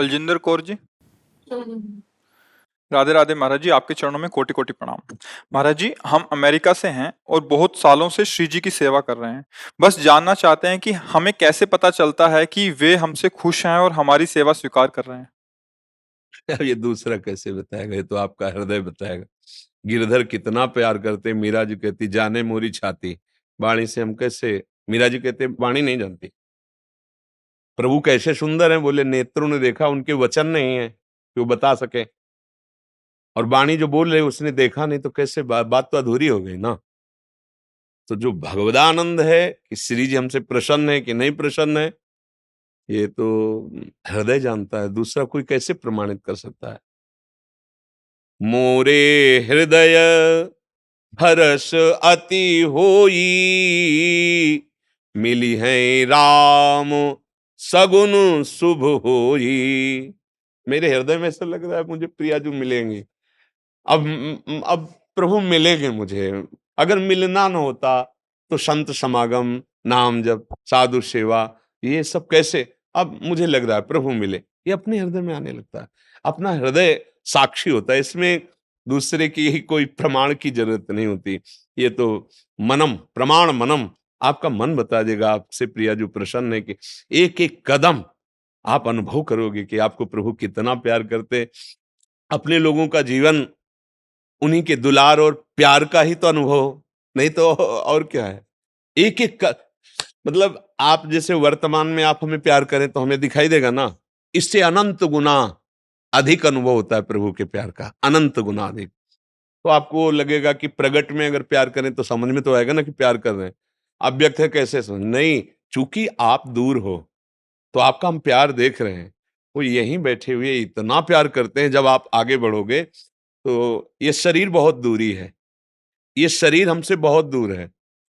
बलजिंदर कौर जी। हम्म। राधे राधे महाराज जी, आपके चरणों में कोटि कोटि प्रणाम। महाराज जी, हम अमेरिका से हैं और बहुत सालों से श्री जी की सेवा कर रहे हैं। बस जानना चाहते हैं कि हमें कैसे पता चलता है कि वे हमसे खुश हैं और हमारी सेवा स्वीकार कर रहे हैं। अब ये दूसरा कैसे बताएगा? ये तो आपका हृदय बताएगा। गिरधर कितना प्यार करते, मीरा जी कहती जाने मोरी छाती। वाणी से हम कैसे, मीरा जी कहते वाणी नहीं जानती। प्रभु कैसे सुंदर हैं, बोले नेत्रों ने देखा, उनके वचन नहीं है कि वो बता सके। और वाणी जो बोल रहे उसने देखा नहीं, तो कैसे बात तो अधूरी हो गई ना। तो जो भगवदानंद है कि श्री जी हमसे प्रसन्न है कि नहीं प्रसन्न है, ये तो हृदय जानता है। दूसरा कोई कैसे प्रमाणित कर सकता है? मोरे हृदय हरस अति होई, मिली है राम सगुन शुभ होई। मेरे हृदय में ऐसा लग रहा है मुझे प्रियाजू मिलेंगे। अब प्रभु मिलेंगे मुझे। अगर मिलना न होता तो संत समागम, नाम जप, साधु सेवा, ये सब कैसे? अब मुझे लग रहा है प्रभु मिले, ये अपने हृदय में आने लगता है। अपना हृदय साक्षी होता है, इसमें दूसरे की ही कोई प्रमाण की जरूरत नहीं होती। ये तो मनम प्रमाण, मनम आपका मन बता देगा आपसे प्रिया जो प्रसन्न है कि एक एक कदम आप अनुभव करोगे कि आपको प्रभु कितना प्यार करते। अपने लोगों का जीवन उन्हीं के दुलार और प्यार का ही तो अनुभव, नहीं तो और क्या है? एक एक मतलब आप जैसे वर्तमान में आप हमें प्यार करें तो हमें दिखाई देगा ना, इससे अनंत गुना अधिक अनुभव होता है प्रभु के प्यार का, अनंत गुना अधिक। तो आपको लगेगा कि प्रगट में अगर प्यार करें तो समझ में तो आएगा ना कि प्यार कर रहे हैं। अव्यक्त है कैसे समझ? नहीं, चूंकि आप दूर हो तो आपका हम प्यार देख रहे हैं। वो यहीं बैठे हुए इतना प्यार करते हैं। जब आप आगे बढ़ोगे तो ये शरीर बहुत दूरी है, ये शरीर हमसे बहुत दूर है,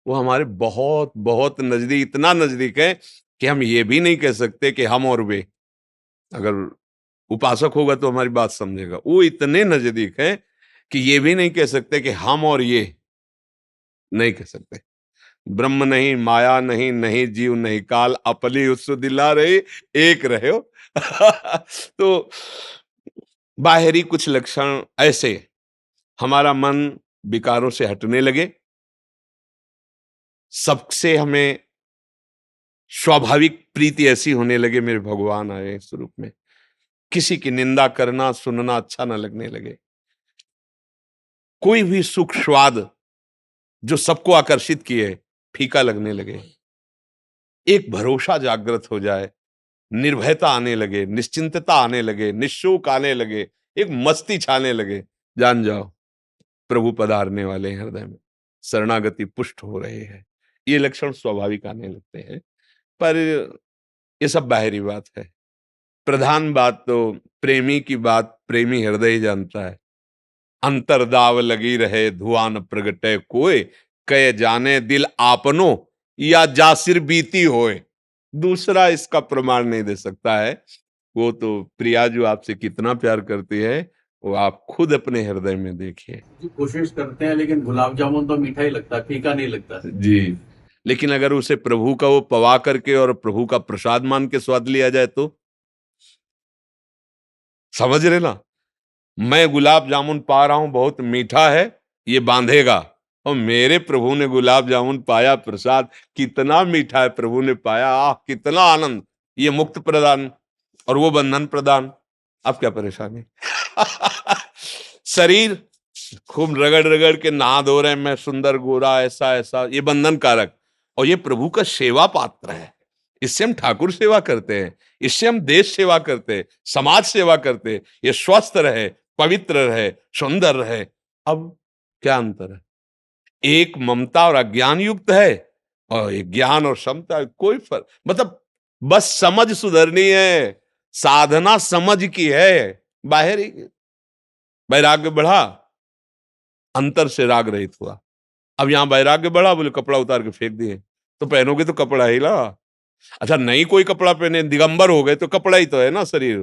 वो हमारे बहुत बहुत नजदीक, इतना नजदीक है कि हम ये भी नहीं कह सकते कि हम और वे। अगर उपासक होगा तो हमारी बात समझेगा। वो इतने नजदीक है कि ये भी नहीं कह सकते कि हम और ये, नहीं कह सकते। ब्रह्म नहीं, माया नहीं, नहीं जीव नहीं काल, अपली उत्सु दिला रहे, एक रहे हो। तो बाहरी कुछ लक्षण ऐसे, हमारा मन विकारों से हटने लगे, सबसे हमें स्वाभाविक प्रीति ऐसी होने लगे, मेरे भगवान आए इस रूप में। किसी की निंदा करना सुनना अच्छा ना लगने लगे। कोई भी सुख स्वाद जो सबको आकर्षित किए फीका लगने लगे। एक भरोसा जागृत हो जाए, निर्भयता आने लगे, निश्चिंतता आने लगे, निशोक आने लगे, एक मस्ती छाने लगे। जान जाओ प्रभु पधारने वाले हैं हृदय में, शरणागति पुष्ट हो रहे हैं। ये लक्षण स्वाभाविक आने लगते हैं। पर ये सब बाहरी बात है। प्रधान बात तो प्रेमी की बात प्रेमी हृदय ही जानता है। अंतरदाव लगी रहे धुआं न प्रगटे कोय, कह जाने दिल आपनो या जासिर बीती होए। दूसरा इसका प्रमाण नहीं दे सकता है। वो तो प्रिया जो आपसे कितना प्यार करती है वो आप खुद अपने हृदय में देखिए जी, कोशिश करते हैं लेकिन गुलाब जामुन तो मीठा ही लगता है, फीका नहीं लगता। जी। लेकिन अगर उसे प्रभु का वो पवा करके और प्रभु का प्रसाद मान के स्वाद लिया जाए तो, समझ रहे ना? मैं गुलाब जामुन पा रहा हूं बहुत मीठा है, ये बांधेगा। और मेरे प्रभु ने गुलाब जामुन पाया, प्रसाद कितना मीठा है प्रभु ने पाया, आह कितना आनंद। ये मुक्त प्रदान और वो बंधन प्रदान। अब क्या परेशानी? शरीर खूब रगड़ रगड़ के नहा धो रहे हैं, मैं सुंदर गोरा ऐसा ऐसा, ये बंधन कारक। और ये प्रभु का सेवा पात्र है। इससे हम ठाकुर सेवा करते हैं, इससे हम देश सेवा करते हैं, समाज सेवा करते हैं। ये स्वस्थ रहे, पवित्र रहे, सुंदर रहे। अब क्या अंतर है? एक ममता और अज्ञान युक्त है और एक ज्ञान और समता, कोई फर्क मतलब बस समझ सुधरनी है, साधना समझ की है। बाहर ही वैराग्य बढ़ा, अंतर से राग रहित हुआ। अब यहां वैराग्य बढ़ा, बोले कपड़ा उतार के फेंक दिए, तो पहनोगे तो कपड़ा ही ला। अच्छा नहीं कोई कपड़ा पहने, दिगंबर हो गए तो कपड़ा ही तो है ना शरीर।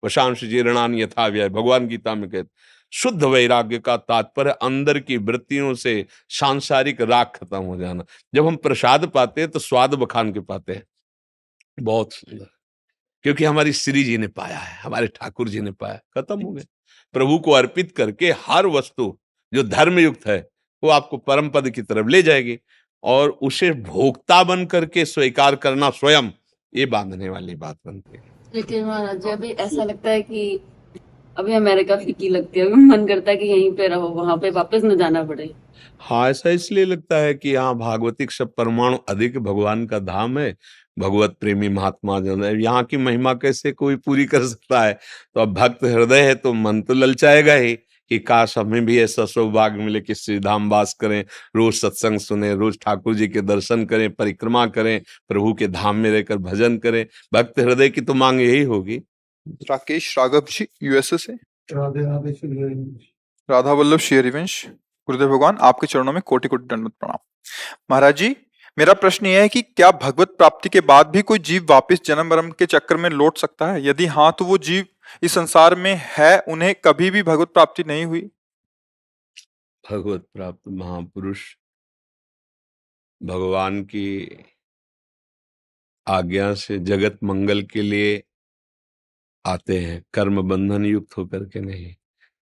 वशांश जीर्णान यथा व्यय, भगवान गीता में कहते। शुद्ध वैराग्य का तात्पर्य अंदर की वृत्तियों से सांसारिक राग खत्म हो जाना। जब हम प्रसाद पाते हैं तो स्वाद बखान के पाते हैं। बहुत सुंदर, क्योंकि हमारी श्री जी ने पाया है, हमारे ठाकुर जी ने पाया, खत्म हो गया। प्रभु को अर्पित करके हर वस्तु जो धर्म युक्त है वो आपको परम पद की तरफ ले जाएगी, और उसे भोक्ता बन करके स्वीकार करना स्वयं, ये बांधने वाली बात बनती है। लेकिन महाराज जी, अभी ऐसा लगता है कि अभी अमेरिका फीकी लगती है, अभी मन करता है कि यहीं पे रहो, वहां पे वापस न जाना पड़े। हाँ, ऐसा इसलिए लगता है कि यहाँ भागवतिक सब परमाणु अधिक भगवान का धाम है, भगवत प्रेमी महात्मा जो है, यहाँ की महिमा कैसे कोई पूरी कर सकता है। तो अब भक्त हृदय है तो मन तो ललचाएगा ही कि काश हमें भी ऐसा सौभाग्य मिले कि श्री धाम वास करें, रोज सत्संग सुने, रोज ठाकुर जी के दर्शन करें, परिक्रमा करें, प्रभु के धाम में रहकर भजन करें। भक्त हृदय की तो मांग यही होगी। राकेश राघव जी यूएसए से। राधे राधे श्री हरिवंश। राधा वल्लभ श्री हरिवंश। गुरुदेव भगवान आपके चरणों में कोटि कोटि दंडवत प्रणाम। महाराज जी, मेरा प्रश्न यह है कि क्या भगवत प्राप्ति के बाद भी कोई जीव वापस जन्म मरण के चक्कर में लौट सकता है? यदि हाँ, तो वो जीव इस संसार में है, उन्हें कभी भी भगवत प्राप्ति नहीं हुई? भगवत प्राप्त महापुरुष भगवान की आज्ञा से जगत मंगल के लिए आते हैं, कर्म बंधन युक्त होकर के नहीं।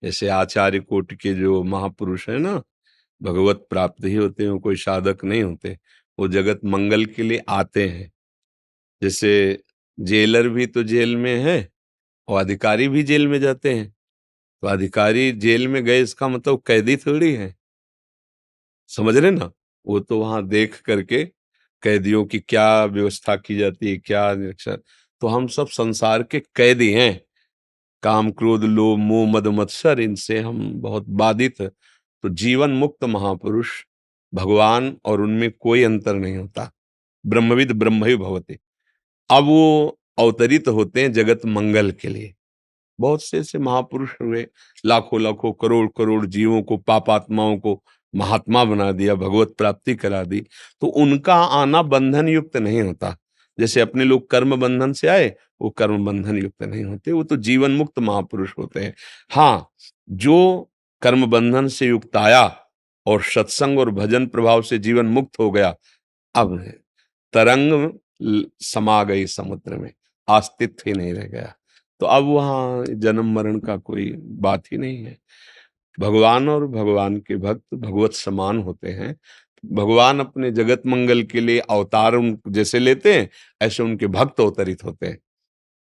जैसे आचार्य कोटि के जो महापुरुष है ना, भगवत प्राप्त ही होते हैं, वो कोई साधक नहीं होते, वो जगत मंगल के लिए आते हैं। जैसे जेलर भी तो जेल में है और अधिकारी भी जेल में जाते हैं, तो अधिकारी जेल में गए इसका मतलब कैदी थोड़ी है, समझ रहे ना। वो तो वहां देख करके कैदियों की क्या व्यवस्था की जाती है, क्या निरीक्षण। तो हम सब संसार के कैदी हैं, काम क्रोध लोभ मोह मद मत्सर, इनसे हम बहुत बाधित है। तो जीवन मुक्त महापुरुष भगवान और उनमें कोई अंतर नहीं होता, ब्रह्मविद ब्रह्म ही भवति। अब वो अवतरित होते हैं जगत मंगल के लिए। बहुत से ऐसे महापुरुष हुए, लाखों लाखों करोड़ करोड़ जीवों को, पापात्माओं को महात्मा बना दिया, भगवत प्राप्ति करा दी। तो उनका आना बंधन युक्त नहीं होता। जैसे अपने लोग कर्म बंधन से आए, वो कर्म बंधन युक्त नहीं होते, वो तो जीवन मुक्त महापुरुष होते हैं। हाँ, जो कर्म बंधन से युक्त आया और सत्संग और भजन प्रभाव से जीवन मुक्त हो गया, अब तरंग समा गई समुद्र में, अस्तित्व ही नहीं रह गया। तो अब वहां जन्म मरण का कोई बात ही नहीं है। भगवान और भगवान के भक्त भगवत समान होते हैं। भगवान अपने जगत मंगल के लिए अवतार जैसे लेते हैं, ऐसे उनके भक्त अवतरित होते हैं।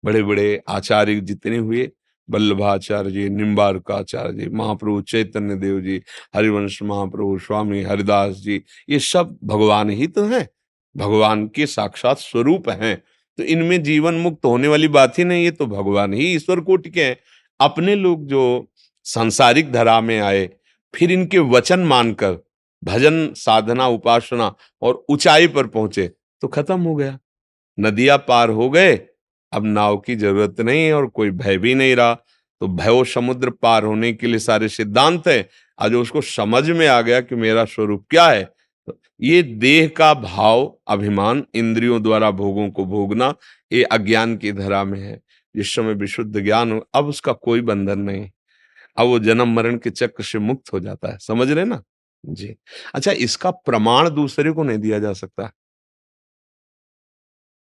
बड़े बड़े आचार्य जितने हुए, वल्लभाचार्य जी, निम्बार्काचार्य जी, महाप्रभु चैतन्य देव जी, हरिवंश महाप्रभु स्वामी हरिदास जी, ये सब भगवान ही तो हैं, भगवान के साक्षात स्वरूप हैं। तो इनमें जीवन मुक्त होने वाली बात ही नहीं है, तो भगवान ही ईश्वर कोटि के हैं। अपने लोग जो सांसारिक धरा में आए, फिर इनके वचन मानकर भजन साधना उपासना और ऊंचाई पर पहुंचे, तो खत्म हो गया। नदियां पार हो गए, अब नाव की जरूरत नहीं है और कोई भय भी नहीं रहा। तो भय समुद्र पार होने के लिए सारे सिद्धांत है। आज उसको समझ में आ गया कि मेरा स्वरूप क्या है। तो ये देह का भाव अभिमान, इंद्रियों द्वारा भोगों को भोगना, ये अज्ञान की धरा में है। जिस समय विशुद्ध ज्ञान हो, अब उसका कोई बंधन नहीं, अब वो जन्म मरण के चक्र से मुक्त हो जाता है। समझ रहे ना जी। अच्छा, इसका प्रमाण दूसरे को नहीं दिया जा सकता,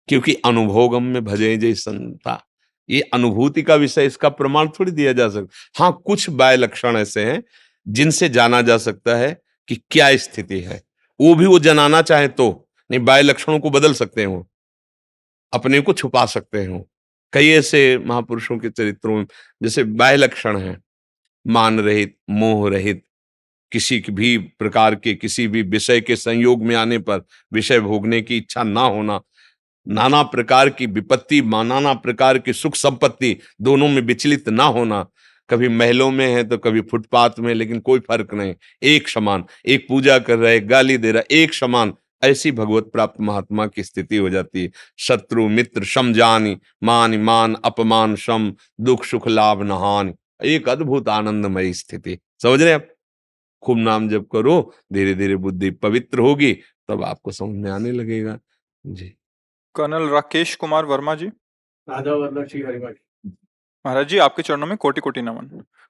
क्योंकि अनुभोगम में भजे जय संता, ये अनुभूति का विषय, इसका प्रमाण थोड़ी दिया जा सकता। हाँ, कुछ बाह्य लक्षण ऐसे हैं जिनसे जाना जा सकता है कि क्या स्थिति है, वो भी वो जनाना चाहे तो नहीं। बाह्य लक्षणों को बदल सकते हैं, वो अपने को छुपा सकते हैं। वो कई ऐसे महापुरुषों के चरित्रों में जैसे बाह्य लक्षण है, मान रहित, मोह रहित, किसी भी प्रकार के किसी भी विषय के संयोग में आने पर विषय भोगने की इच्छा ना होना, नाना प्रकार की विपत्ति, नाना प्रकार की सुख संपत्ति, दोनों में विचलित ना होना। कभी महलों में है तो कभी फुटपाथ में, लेकिन कोई फर्क नहीं, एक समान। एक पूजा कर रहा है, गाली दे रहा है, एक समान। ऐसी भगवत प्राप्त महात्मा की स्थिति हो जाती है। शत्रु मित्र समझानी, मान मान अपमान सम, दुख सुख लाभ नहान, एक अद्भुत आनंदमयी स्थिति। समझ रहे हैं आप? खूब नाम जप करो, धीरे धीरे बुद्धि पवित्र होगी, तब आपको समझ में आने लगेगा जी। कर्नल राकेश कुमार वर्मा जी। राधा वल्लभ श्री हरिवंश। महाराज जी आपके चरणों में कोटि कोटि नमन।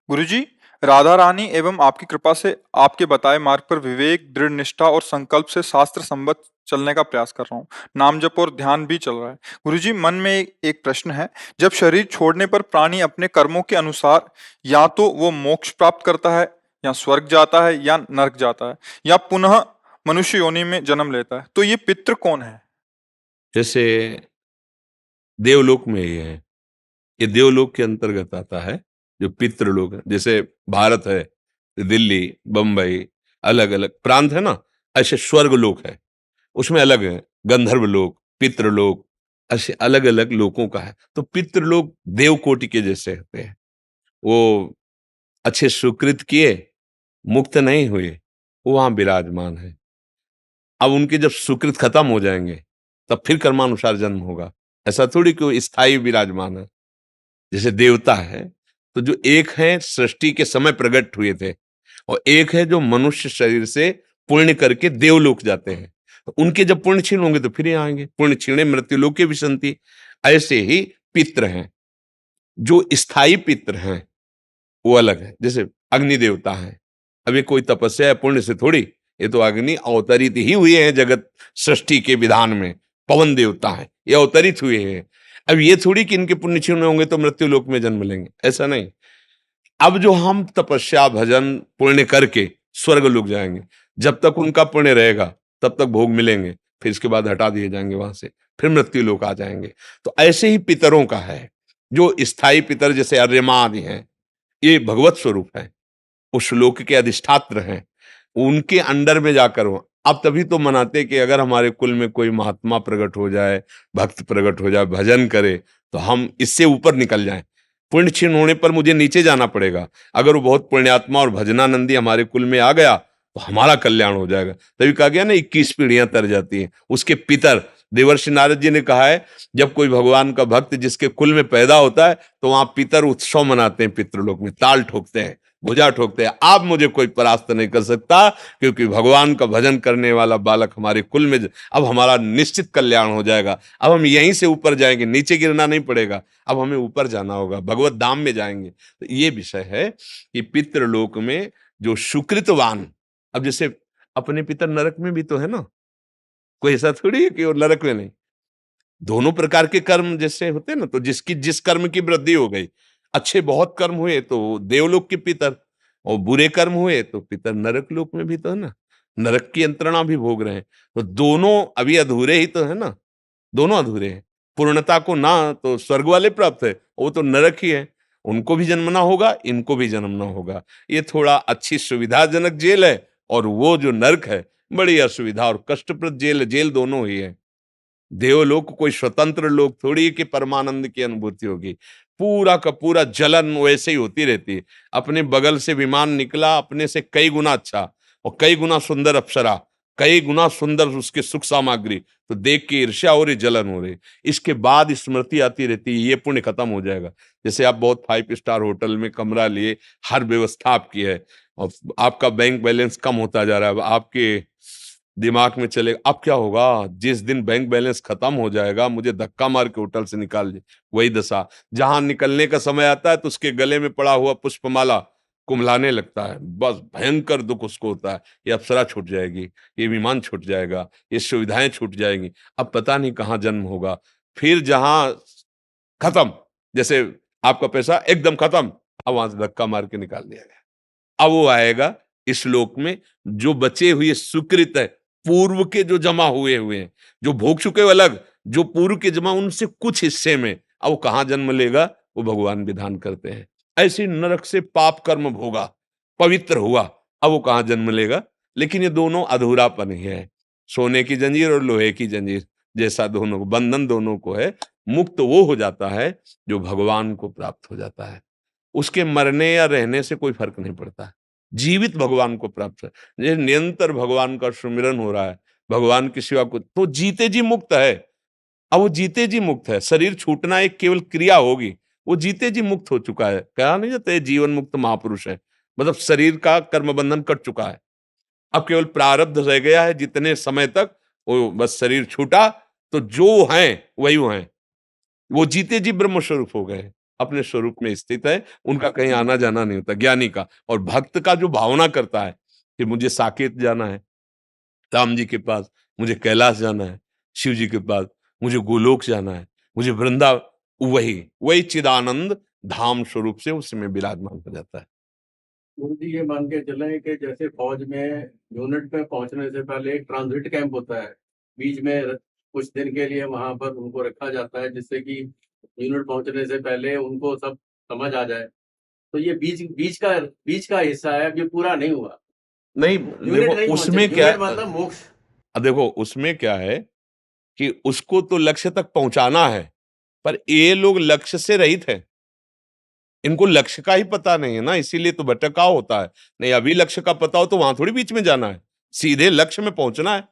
गुरुजी, राधा रानी एवं आपकी कृपा से आपके बताए मार्ग पर विवेक, दृढ़ निष्ठा और संकल्प से शास्त्र संबद्ध चलने का प्रयास कर रहा हूँ। नाम जप और ध्यान भी चल रहा है। गुरुजी, मन में एक प्रश्न है। जब शरीर छोड़ने पर प्राणी अपने कर्मों के अनुसार या तो वो मोक्ष प्राप्त करता है, या स्वर्ग जाता है, या नरक जाता है, या पुनः मनुष्य योनि में जन्म लेता है, तो ये पितृ कौन है? जैसे देवलोक में ये है, ये देवलोक के अंतर्गत आता है, जो पितृलोक है। जैसे भारत है, दिल्ली, बंबई, अलग अलग प्रांत है ना, ऐसे स्वर्ग लोक है, उसमें अलग है, गंधर्व लोक, पितृलोक, ऐसे अलग अलग लोकों का है। तो पितृलोक देव कोटि के जैसे होते हैं। वो अच्छे सुकृत किए, मुक्त नहीं हुए, वो वहां विराजमान है। अब उनके जब सुकृत खत्म हो जाएंगे, तब फिर कर्मानुसार जन्म होगा। ऐसा थोड़ी कि वो स्थायी विराजमान है। जैसे देवता है, तो जो एक है सृष्टि के समय प्रकट हुए थे, और एक है जो मनुष्य शरीर से पुण्य करके देवलोक जाते हैं। तो उनके जब पुण्य छीन होंगे तो फिर यहाँ आएंगे। पुण्य छीणे मृत्यु लोके विसंति। ऐसे ही पितृ हैं, जो स्थायी पितृ हैं वो अलग है। जैसे अग्नि देवता है, अब ये कोई तपस्या या पुण्य से थोड़ी, ये तो अग्नि अवतरित ही हुए हैं जगत सृष्टि के विधान में। पवन देवता है, ये अवतरित हुए हैं। अब ये थोड़ी कि इनके पुण्य क्षीण होंगे तो मृत्यु लोक में जन्म लेंगे, ऐसा नहीं। अब जो हम तपस्या भजन पुण्य करके स्वर्ग लोक जाएंगे, जब तक उनका पुण्य रहेगा तब तक भोग मिलेंगे, फिर इसके बाद हटा दिए जाएंगे वहां से, फिर मृत्यु लोक आ जाएंगे। तो ऐसे ही पितरों का है, जो स्थायी पितर जैसे अर्यमा आदि हैं, ये भगवत स्वरूप है, उस लोक के अधिष्ठात्र हैं, उनके अंडर में जाकर हो। अब तभी तो मनाते कि अगर हमारे कुल में कोई महात्मा प्रकट हो जाए, भक्त प्रकट हो जाए, भजन करे, तो हम इससे ऊपर निकल जाएं। पुण्य क्षीण होने पर मुझे नीचे जाना पड़ेगा। अगर वो बहुत पुण्यात्मा और भजनानंदी हमारे कुल में आ गया तो हमारा कल्याण हो जाएगा। तभी कहा गया ना 21 पीढ़ियां तर जाती हैं। उसके पितर देवर्षि नारद जी ने कहा है, जब कोई भगवान का भक्त जिसके कुल में पैदा होता है तो वहां पितर उत्सव मनाते हैं, पितृलोक में ताल ठोकते हैं, भुजा ठोकते हैं। आप मुझे कोई परास्त नहीं कर सकता, क्योंकि भगवान का भजन करने वाला बालक हमारे कुल में, अब हमारा निश्चित कल्याण हो जाएगा। अब हम यहीं से ऊपर जाएंगे, नीचे गिरना नहीं पड़ेगा, अब हमें ऊपर जाना होगा, भगवत धाम में जाएंगे। तो ये विषय है कि पितृलोक में जो सुकृतवान, अब जैसे अपने पितर नरक में भी तो है ना, कोई ऐसा थोड़ी है कि वो नरक में नहीं। दोनों प्रकार के कर्म जैसे होते हैं ना, तो जिसकी जिस कर्म की वृद्धि हो गई, अच्छे बहुत कर्म हुए तो देवलोक के पितर, और बुरे कर्म हुए तो पितर नरक लोक में भी तो है ना, नरक की यंत्रणा भी भोग रहे हैं। तो दोनों अभी अधूरे ही तो है ना, दोनों अधूरे हैं। पूर्णता को ना तो स्वर्ग वाले प्राप्त है, वो तो नरक ही है, उनको भी जन्मना होगा, इनको भी जन्मना होगा। ये थोड़ा अच्छी सुविधाजनक जेल है, और वो जो नरक है बड़ी असुविधा और कष्टप्रद जेल है। जेल दोनों ही है। देवलोक कोई स्वतंत्र लोक थोड़ी है कि परमानंद की अनुभूति होगी। पूरा का पूरा जलन वैसे ही होती रहती है। अपने बगल से विमान निकला, अपने से कई गुना अच्छा और कई गुना सुंदर अप्सरा, कई गुना सुंदर उसके सुख सामग्री, तो देख के ईर्ष्या हो रही, जलन हो रही। इसके बाद स्मृति आती रहती है, ये पुण्य खत्म हो जाएगा। जैसे आप बहुत 5 स्टार होटल में कमरा लिए, हर व्यवस्था आपकी है, और आपका बैंक बैलेंस कम होता जा रहा है। अब आपके दिमाग में चलेगा अब क्या होगा, जिस दिन बैंक बैलेंस खत्म हो जाएगा मुझे धक्का मार के होटल से निकाल दे। वही दशा, जहां निकलने का समय आता है तो उसके गले में पड़ा हुआ पुष्पमाला कुम्हलाने लगता है। बस भयंकर दुख उसको होता है, ये अप्सरा छूट जाएगी, ये विमान छूट जाएगा, ये सुविधाएं छूट जाएंगी, अब पता नहीं कहाँ जन्म होगा। फिर जहां खत्म, जैसे आपका पैसा एकदम खत्म, अब वहां से धक्का मार के निकाल दिया गया। अब वो आएगा इस लोक में, जो बचे हुए सुकृत है, पूर्व के जो जमा हुए हैं, जो भोग चुके हो अलग, जो पूर्व के जमा उनसे कुछ हिस्से में, अब वो कहां जन्म लेगा, वो भगवान विधान करते हैं। ऐसे नरक से पाप कर्म भोगा, पवित्र हुआ, अब वो कहां जन्म लेगा। लेकिन ये दोनों अधूरापन ही है, सोने की जंजीर और लोहे की जंजीर जैसा दोनों को बंधन दोनों को है। मुक्त वो हो जाता है जो भगवान को प्राप्त हो जाता है, उसके मरने या रहने से कोई फर्क नहीं पड़ता है। जीवित भगवान को प्राप्त है, ये निरंतर भगवान का सुमिरन हो रहा है, भगवान की सेवा को, तो जीते जी मुक्त है। अब वो जीते जी मुक्त है, शरीर छूटना एक केवल क्रिया होगी, वो जीते जी मुक्त हो चुका है। कहा नहीं जाता, जीवन मुक्त महापुरुष है, मतलब शरीर का कर्म बंधन कट चुका है। अब केवल प्रारब्ध रह गया है, जितने समय तक वो बस शरीर छूटा तो जो हैं वही हैं, वो जीते जी ब्रह्म स्वरूप हो गए। अपने स्वरूप में स्थित है, उनका कहीं आना जाना नहीं होता, ज्ञानी का। और भक्त का जो भावना करता है कि मुझे साकेत जाना है, राम जी के पास, मुझे कैलाश जाना है, शिव जी के पास, मुझे गोलोक जाना है, मुझे वृंदा, वही वही चिदानंद धाम स्वरूप से उसमें विराजमान हो जाता है। गुरु जी ये मान के चले कि जैसे फौज में यूनिट पे पहुंचने से पहले एक ट्रांजिट कैंप होता है, बीच में कुछ दिन के लिए वहां पर उनको रखा जाता है, जिससे कि यूनिट पहुंचने से पहले उनको सब समझ आ जाए। तो ये बीच का हिस्सा है, अभी पूरा नहीं हुआ। नहीं, यूनिट देखो नहीं उसमें पहुंचे, क्या, यूनिट मतलब मोक्ष। देखो उसमें क्या है कि उसको तो लक्ष्य तक पहुंचाना है, पर ये लोग लक्ष्य से रहित है, इनको लक्ष्य का ही पता नहीं है ना, इसीलिए तो भटकाव होता है। नहीं, अभी लक्ष्य का पता हो तो वहां थोड़ी बीच में जाना है, सीधे लक्ष्य में पहुंचना है।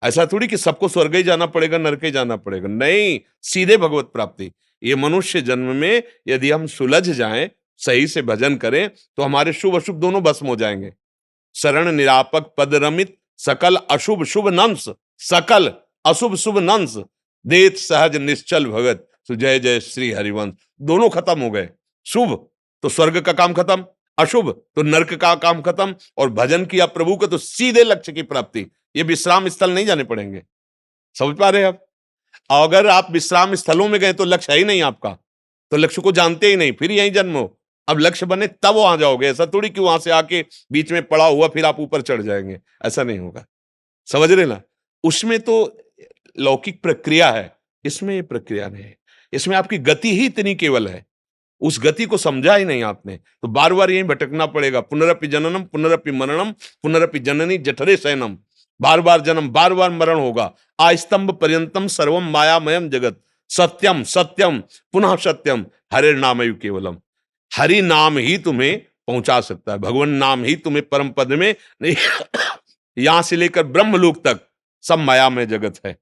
ऐसा थोड़ी कि सबको स्वर्ग ही जाना पड़ेगा, नरक ही जाना पड़ेगा, नहीं, सीधे भगवत प्राप्ति। ये मनुष्य जन्म में यदि हम सुलझ जाएं, सही से भजन करें, तो हमारे शुभ अशुभ दोनों भस्म हो जाएंगे। शरण निरापक पद रमित, सकल अशुभ शुभ नंस, सकल अशुभ शुभ नंस, देत सहज निश्चल भगत, तो जय जय श्री हरिवंश। दोनों खत्म हो गए, शुभ तो स्वर्ग का काम खत्म, अशुभ तो नरक का काम खत्म, और भजन किया प्रभु का तो सीधे लक्ष्य की प्राप्ति। ये विश्राम स्थल नहीं जाने पड़ेंगे, समझ पा रहे हैं आप? अगर आप विश्राम स्थलों में गए तो लक्ष्य है ही नहीं आपका, तो लक्ष्य को जानते ही नहीं, फिर यही जन्म हो। अब लक्ष्य बने तब वहां जाओगे, ऐसा थोड़ी कि वहां से आके बीच में पड़ा हुआ फिर आप ऊपर चढ़ जाएंगे, ऐसा नहीं होगा। समझ रहे ना? उसमें तो लौकिक प्रक्रिया है, इसमें ये प्रक्रिया नहीं है। इसमें आपकी गति ही इतनी केवल है, उस गति को समझा ही नहीं आपने, तो बार बार यही भटकना पड़ेगा। पुनरपि जननम पुनरपि मरणम पुनरपि जननी जठरे शयनम, बार बार जन्म बार बार मरण होगा। आस्तंभ पर्यंतम सर्वम मायामयम जगत, सत्यम सत्यम पुनः सत्यम, हरे नाम केवलम। हरि नाम ही तुम्हें पहुंचा सकता है, भगवान नाम ही तुम्हें परम पद में नहीं यहां से लेकर ब्रह्मलोक तक सब मायामय जगत है,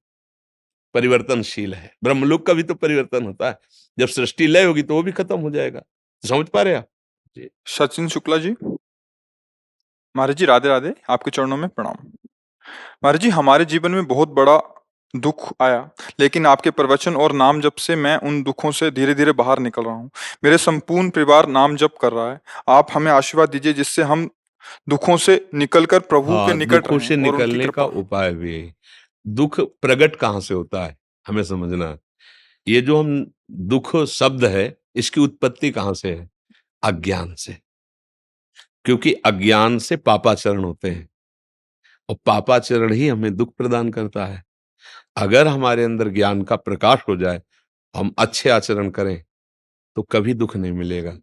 परिवर्तनशील है। ब्रह्मलोक का भी तो परिवर्तन होता है, जब सृष्टि लय होगी तो वो भी खत्म हो जाएगा। समझ पा रहे हैं आप? जी। सचिन शुक्ला जी, महाराज जी राधे राधे, आपके चरणों में प्रणाम। महाराज जी, हमारे जीवन में बहुत बड़ा दुख आया, लेकिन आपके प्रवचन और नाम जप से मैं उन दुखों से धीरे धीरे बाहर निकल रहा हूँ। मेरे संपूर्ण परिवार नाम जप कर रहा है। आप हमें आशीर्वाद दीजिए जिससे हम दुखों से निकलकर प्रभु के हाँ, निकट दुखों से रहें और उनकी निकलने का कृपा। उपाय भी है। दुख प्रकट कहां से होता है हमें समझना है। ये जो हम दुख शब्द है, इसकी उत्पत्ति कहां से है? अज्ञान से। क्योंकि अज्ञान से पापाचरण होते हैं, और पापाचरण ही हमें दुख प्रदान करता है। अगर हमारे अंदर ज्ञान का प्रकाश हो जाए, हम अच्छे आचरण करें, तो कभी दुख नहीं मिलेगा।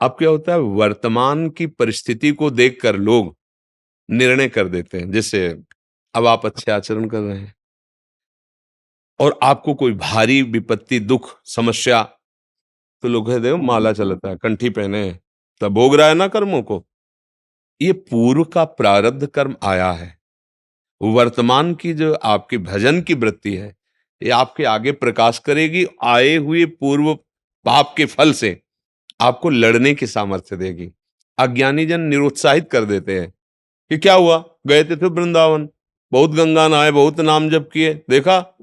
अब क्या होता है, वर्तमान की परिस्थिति को देखकर लोग निर्णय कर देते हैं। जैसे अब आप अच्छे आचरण कर रहे हैं और आपको कोई भारी विपत्ति, दुख, समस्या, तो लोग कहते हैं माला चलता है, कंठी पहने हैं, तब भोग रहा है ना कर्मों को। ये पूर्व का प्रारब्ध कर्म आया है। वर्तमान की जो आपकी भजन की वृत्ति है, ये आपके आगे प्रकाश करेगी। आए हुए पूर्व पाप के फल से आपको लड़ने की सामर्थ्य देगी। अज्ञानी जन निरुत्साहित कर देते हैं कि क्या हुआ, गए थे वृंदावन, बहुत गंगा नहाए, बहुत नाम जप किए, देखा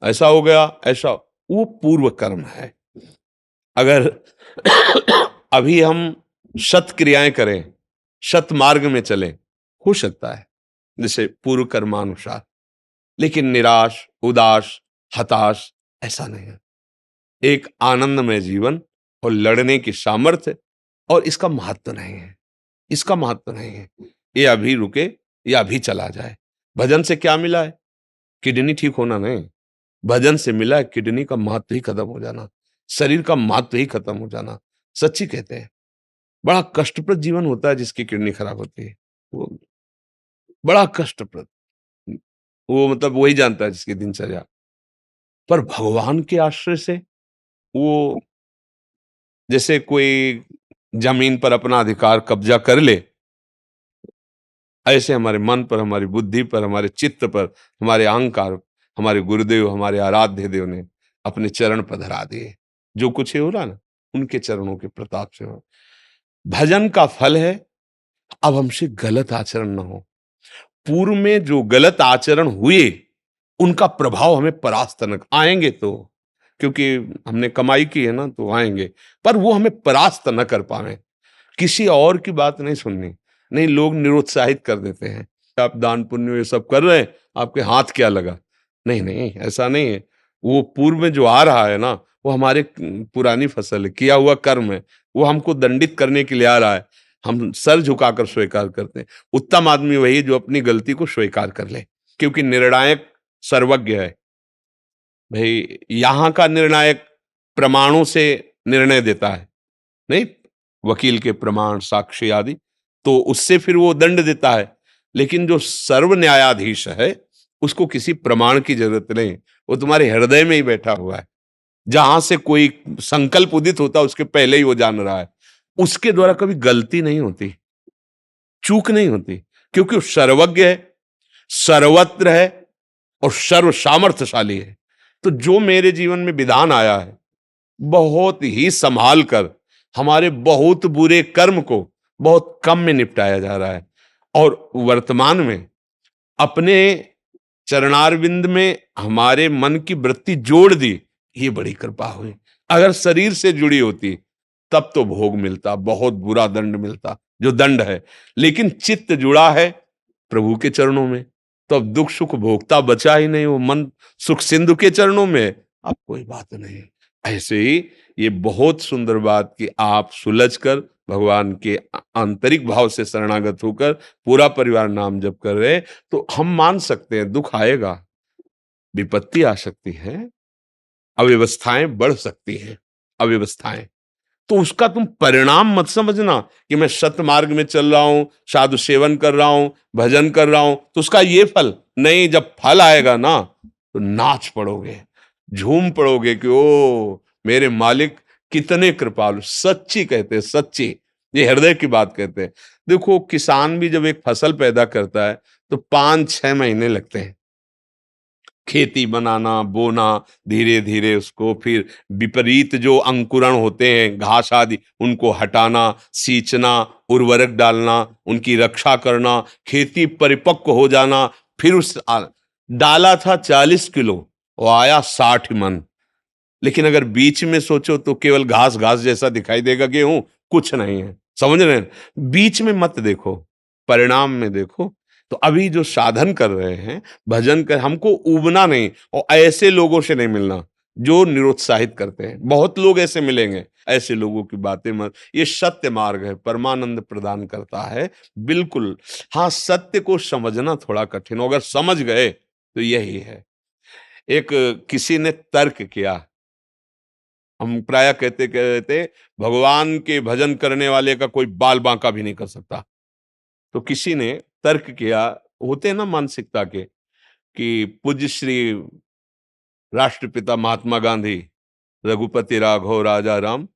ऐसा हो गया, ऐसा। वो पूर्व कर्म है। अगर अभी हम सत क्रियाएं करें, सत मार्ग में चलें, हो सकता है जैसे पूर्व कर्मानुसार, लेकिन निराश, उदास, हताश ऐसा नहीं है। एक आनंदमय जीवन और लड़ने की सामर्थ्य, और इसका महत्व नहीं है, इसका महत्व नहीं है। ये अभी रुके या अभी चला जाए। भजन से क्या मिला है? किडनी ठीक होना नहीं, भजन से मिला है किडनी का महत्व ही खत्म हो जाना, शरीर का महत्व ही खत्म हो जाना। सच्ची कहते हैं, बड़ा कष्टप्रद जीवन होता है जिसकी किडनी खराब होती है, वो बड़ा कष्टप्रद। वो मतलब वही जानता है जिसकी दिनचर्या। पर भगवान के आश्रय से वो, जैसे कोई जमीन पर अपना अधिकार कब्जा कर ले, ऐसे हमारे मन पर, हमारी बुद्धि पर, हमारे चित्त पर, हमारे अहंकार, हमारे गुरुदेव, हमारे आराध्य देव ने अपने चरण पर धरा दिए। जो कुछ है हो रहा ना, उनके चरणों के प्रताप से हो। भजन का फल है अब हमसे गलत आचरण न हो। पूर्व में जो गलत आचरण हुए, उनका प्रभाव हमें परास्त न आएंगे तो, क्योंकि हमने कमाई की है ना, तो आएंगे, पर वो हमें परास्त न कर पाए। किसी और की बात नहीं सुननी। नहीं, लोग निरुत्साहित कर देते हैं, आप दान पुण्य ये सब कर रहे हैं, आपके हाथ क्या लगा? नहीं नहीं, ऐसा नहीं है। वो पूर्व में जो आ रहा है ना, वो हमारे पुरानी फसल है, किया हुआ कर्म है, वो हमको दंडित करने के लिए आ रहा है। हम सर झुकाकर स्वीकार करते हैं। उत्तम आदमी वही है जो अपनी गलती को स्वीकार कर ले, क्योंकि निर्णायक सर्वज्ञ है भाई। यहाँ का निर्णायक प्रमाणों से निर्णय देता है, नहीं, वकील के प्रमाण, साक्ष्य आदि, तो उससे फिर वो दंड देता है। लेकिन जो सर्व न्यायाधीश है, उसको किसी प्रमाण की जरूरत नहीं, वो तुम्हारे हृदय में ही बैठा हुआ है। जहां से कोई संकल्प उदित होता है, उसके पहले ही वो जान रहा है। उसके द्वारा कभी गलती नहीं होती, चूक नहीं होती, क्योंकि वो सर्वज्ञ है, सर्वत्र है और सर्व सामर्थ्यशाली है। तो जो मेरे जीवन में विधान आया है, बहुत ही संभाल कर हमारे बहुत बुरे कर्म को बहुत कम में निपटाया जा रहा है। और वर्तमान में अपने चरणारविंद में हमारे मन की वृत्ति जोड़ दी, ये बड़ी कृपा हुई। अगर शरीर से जुड़ी होती, तब तो भोग मिलता, बहुत बुरा दंड मिलता, जो दंड है। लेकिन चित्त जुड़ा है प्रभु के चरणों में, तो अब दुख सुख भोगता बचा ही नहीं, वो मन सुख सिंधु के चरणों में, अब कोई बात नहीं। ऐसे ही ये बहुत सुंदर बात कि आप सुलझकर भगवान के आंतरिक भाव से शरणागत होकर पूरा परिवार नाम जप कर रहे, तो हम मान सकते हैं दुख आएगा, विपत्ति आ सकती है, अव्यवस्थाएं बढ़ सकती हैं, अव्यवस्थाएं, तो उसका तुम परिणाम मत समझना कि मैं सत्य मार्ग में चल रहा हूं, साधु सेवन कर रहा हूं, भजन कर रहा हूं, तो उसका ये फल नहीं। जब फल आएगा ना, तो नाच पड़ोगे, झूम पड़ोगे कि ओ मेरे मालिक कितने कृपालु। सच्ची कहते हैं, सच्ची, ये हृदय की बात कहते हैं। देखो, किसान भी जब एक फसल पैदा करता है, तो 5-6 महीने लगते हैं खेती बनाना, बोना, धीरे धीरे उसको फिर विपरीत जो अंकुरण होते हैं, घास आदि, उनको हटाना, सींचना, उर्वरक डालना, उनकी रक्षा करना, खेती परिपक्व हो जाना, फिर डाला था 40 किलो, वो आया 60 मन। लेकिन अगर बीच में सोचो तो केवल घास घास जैसा दिखाई देगा गेहूं, कुछ नहीं है। समझ रहे हैं? बीच में मत देखो, परिणाम में देखो। तो अभी जो साधन कर रहे हैं, भजन कर, हमको उबना नहीं, और ऐसे लोगों से नहीं मिलना जो निरुत्साहित करते हैं। बहुत लोग ऐसे मिलेंगे, ऐसे लोगों की बातें मत। ये सत्य मार्ग है, परमानंद प्रदान करता है, बिल्कुल। हाँ, सत्य को समझना थोड़ा कठिन हो, अगर समझ गए तो यही है। एक किसी ने तर्क किया, हम प्रायः कहते भगवान के भजन करने वाले का कोई बाल बांका भी नहीं कर सकता। तो किसी ने तर्क किया, होते हैं ना मानसिकता के, कि पूज्य श्री राष्ट्रपिता महात्मा गांधी, रघुपति राघव राजा राम,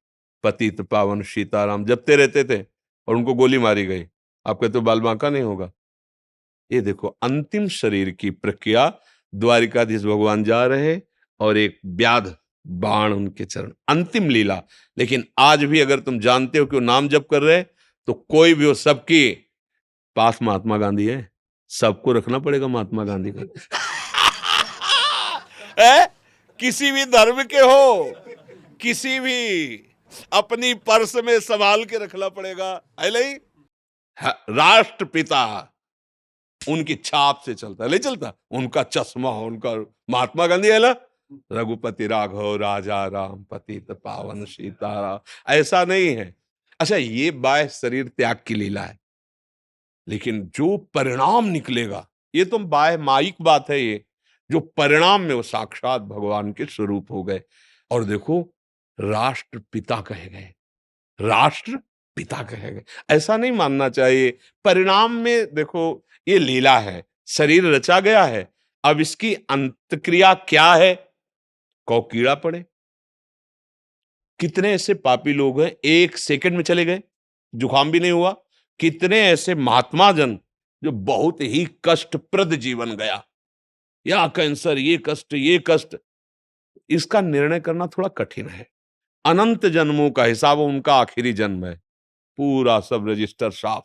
पतित पावन सीताराम जपते रहते थे और उनको गोली मारी गई। आप कहते हो बाल बांका नहीं होगा? ये देखो, अंतिम शरीर की प्रक्रिया, द्वारिकाधीश भगवान जा रहे और एक व्याध बाण उनके चरण, अंतिम लीला। लेकिन आज भी अगर तुम जानते हो कि वो नाम जप कर रहे, तो कोई भी हो, सबकी पास महात्मा गांधी है, सबको रखना पड़ेगा महात्मा गांधी का। किसी भी धर्म के हो, किसी भी, अपनी पर्स में संभाल के रखना पड़ेगा, है नहीं? राष्ट्रपिता उनकी छाप से चलता है, नहीं चलता? उनका चश्मा, उनका महात्मा गांधी है ना, रघुपति राघव राजा राम, पतित पावन सीताराम, ऐसा नहीं है। अच्छा, ये बाह्य शरीर त्याग की लीला है, लेकिन जो परिणाम निकलेगा, ये तो बाह्य माइक बात है, ये जो परिणाम में वो साक्षात भगवान के स्वरूप हो गए। और देखो, राष्ट्र पिता कहे गए, राष्ट्र पिता कहे गए, ऐसा नहीं मानना चाहिए। परिणाम में देखो, ये लीला है, शरीर रचा गया है, अब इसकी अंतक्रिया क्या है, कौ कीड़ा पड़े। कितने ऐसे पापी लोग हैं, 1 सेकंड में चले गए, जुकाम भी नहीं हुआ। कितने ऐसे महात्मा जन जो बहुत ही कष्टप्रद जीवन गया, या कैंसर, ये कष्ट, ये कष्ट, इसका निर्णय करना थोड़ा कठिन है। अनंत जन्मों का हिसाब, उनका आखिरी जन्म है, पूरा सब रजिस्टर साफ।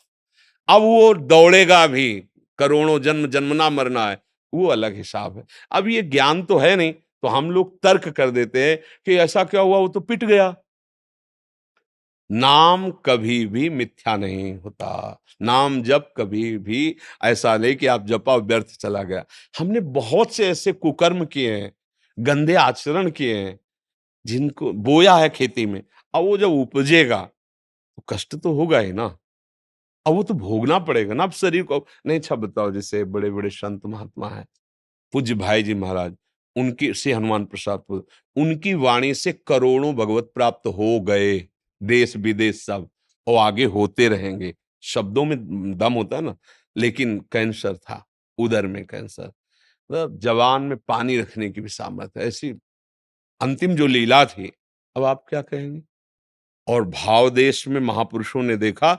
अब वो दौड़ेगा भी, करोड़ों जन्म, जन्मना मरना है, वो अलग हिसाब है। अब ये ज्ञान तो है नहीं, तो हम लोग तर्क कर देते हैं कि ऐसा क्या हुआ, वो तो पिट गया। नाम कभी भी मिथ्या नहीं होता। नाम जप कभी भी ऐसा नहीं कि आप जपा और व्यर्थ चला गया। हमने बहुत से ऐसे कुकर्म किए हैं, गंदे आचरण किए हैं, जिनको बोया है खेती में। अब वो जब उपजेगा तो कष्ट तो होगा ही ना, अब वो तो भोगना पड़ेगा ना। अब शरीर को नहीं। अच्छा बताओ, जैसे बड़े बड़े संत महात्मा हैं, पूज्य भाई जी महाराज, उनकी से हनुमान प्रसाद उनकी वाणी से करोड़ों भगवत प्राप्त हो गए, देश विदेश सब, और आगे होते रहेंगे। शब्दों में दम होता है ना। लेकिन कैंसर था, उदर में कैंसर, मतलब जवान में पानी रखने की भी सामर्थ्य है। ऐसी अंतिम जो लीला थी, अब आप क्या कहेंगे। और भाव देश में महापुरुषों ने देखा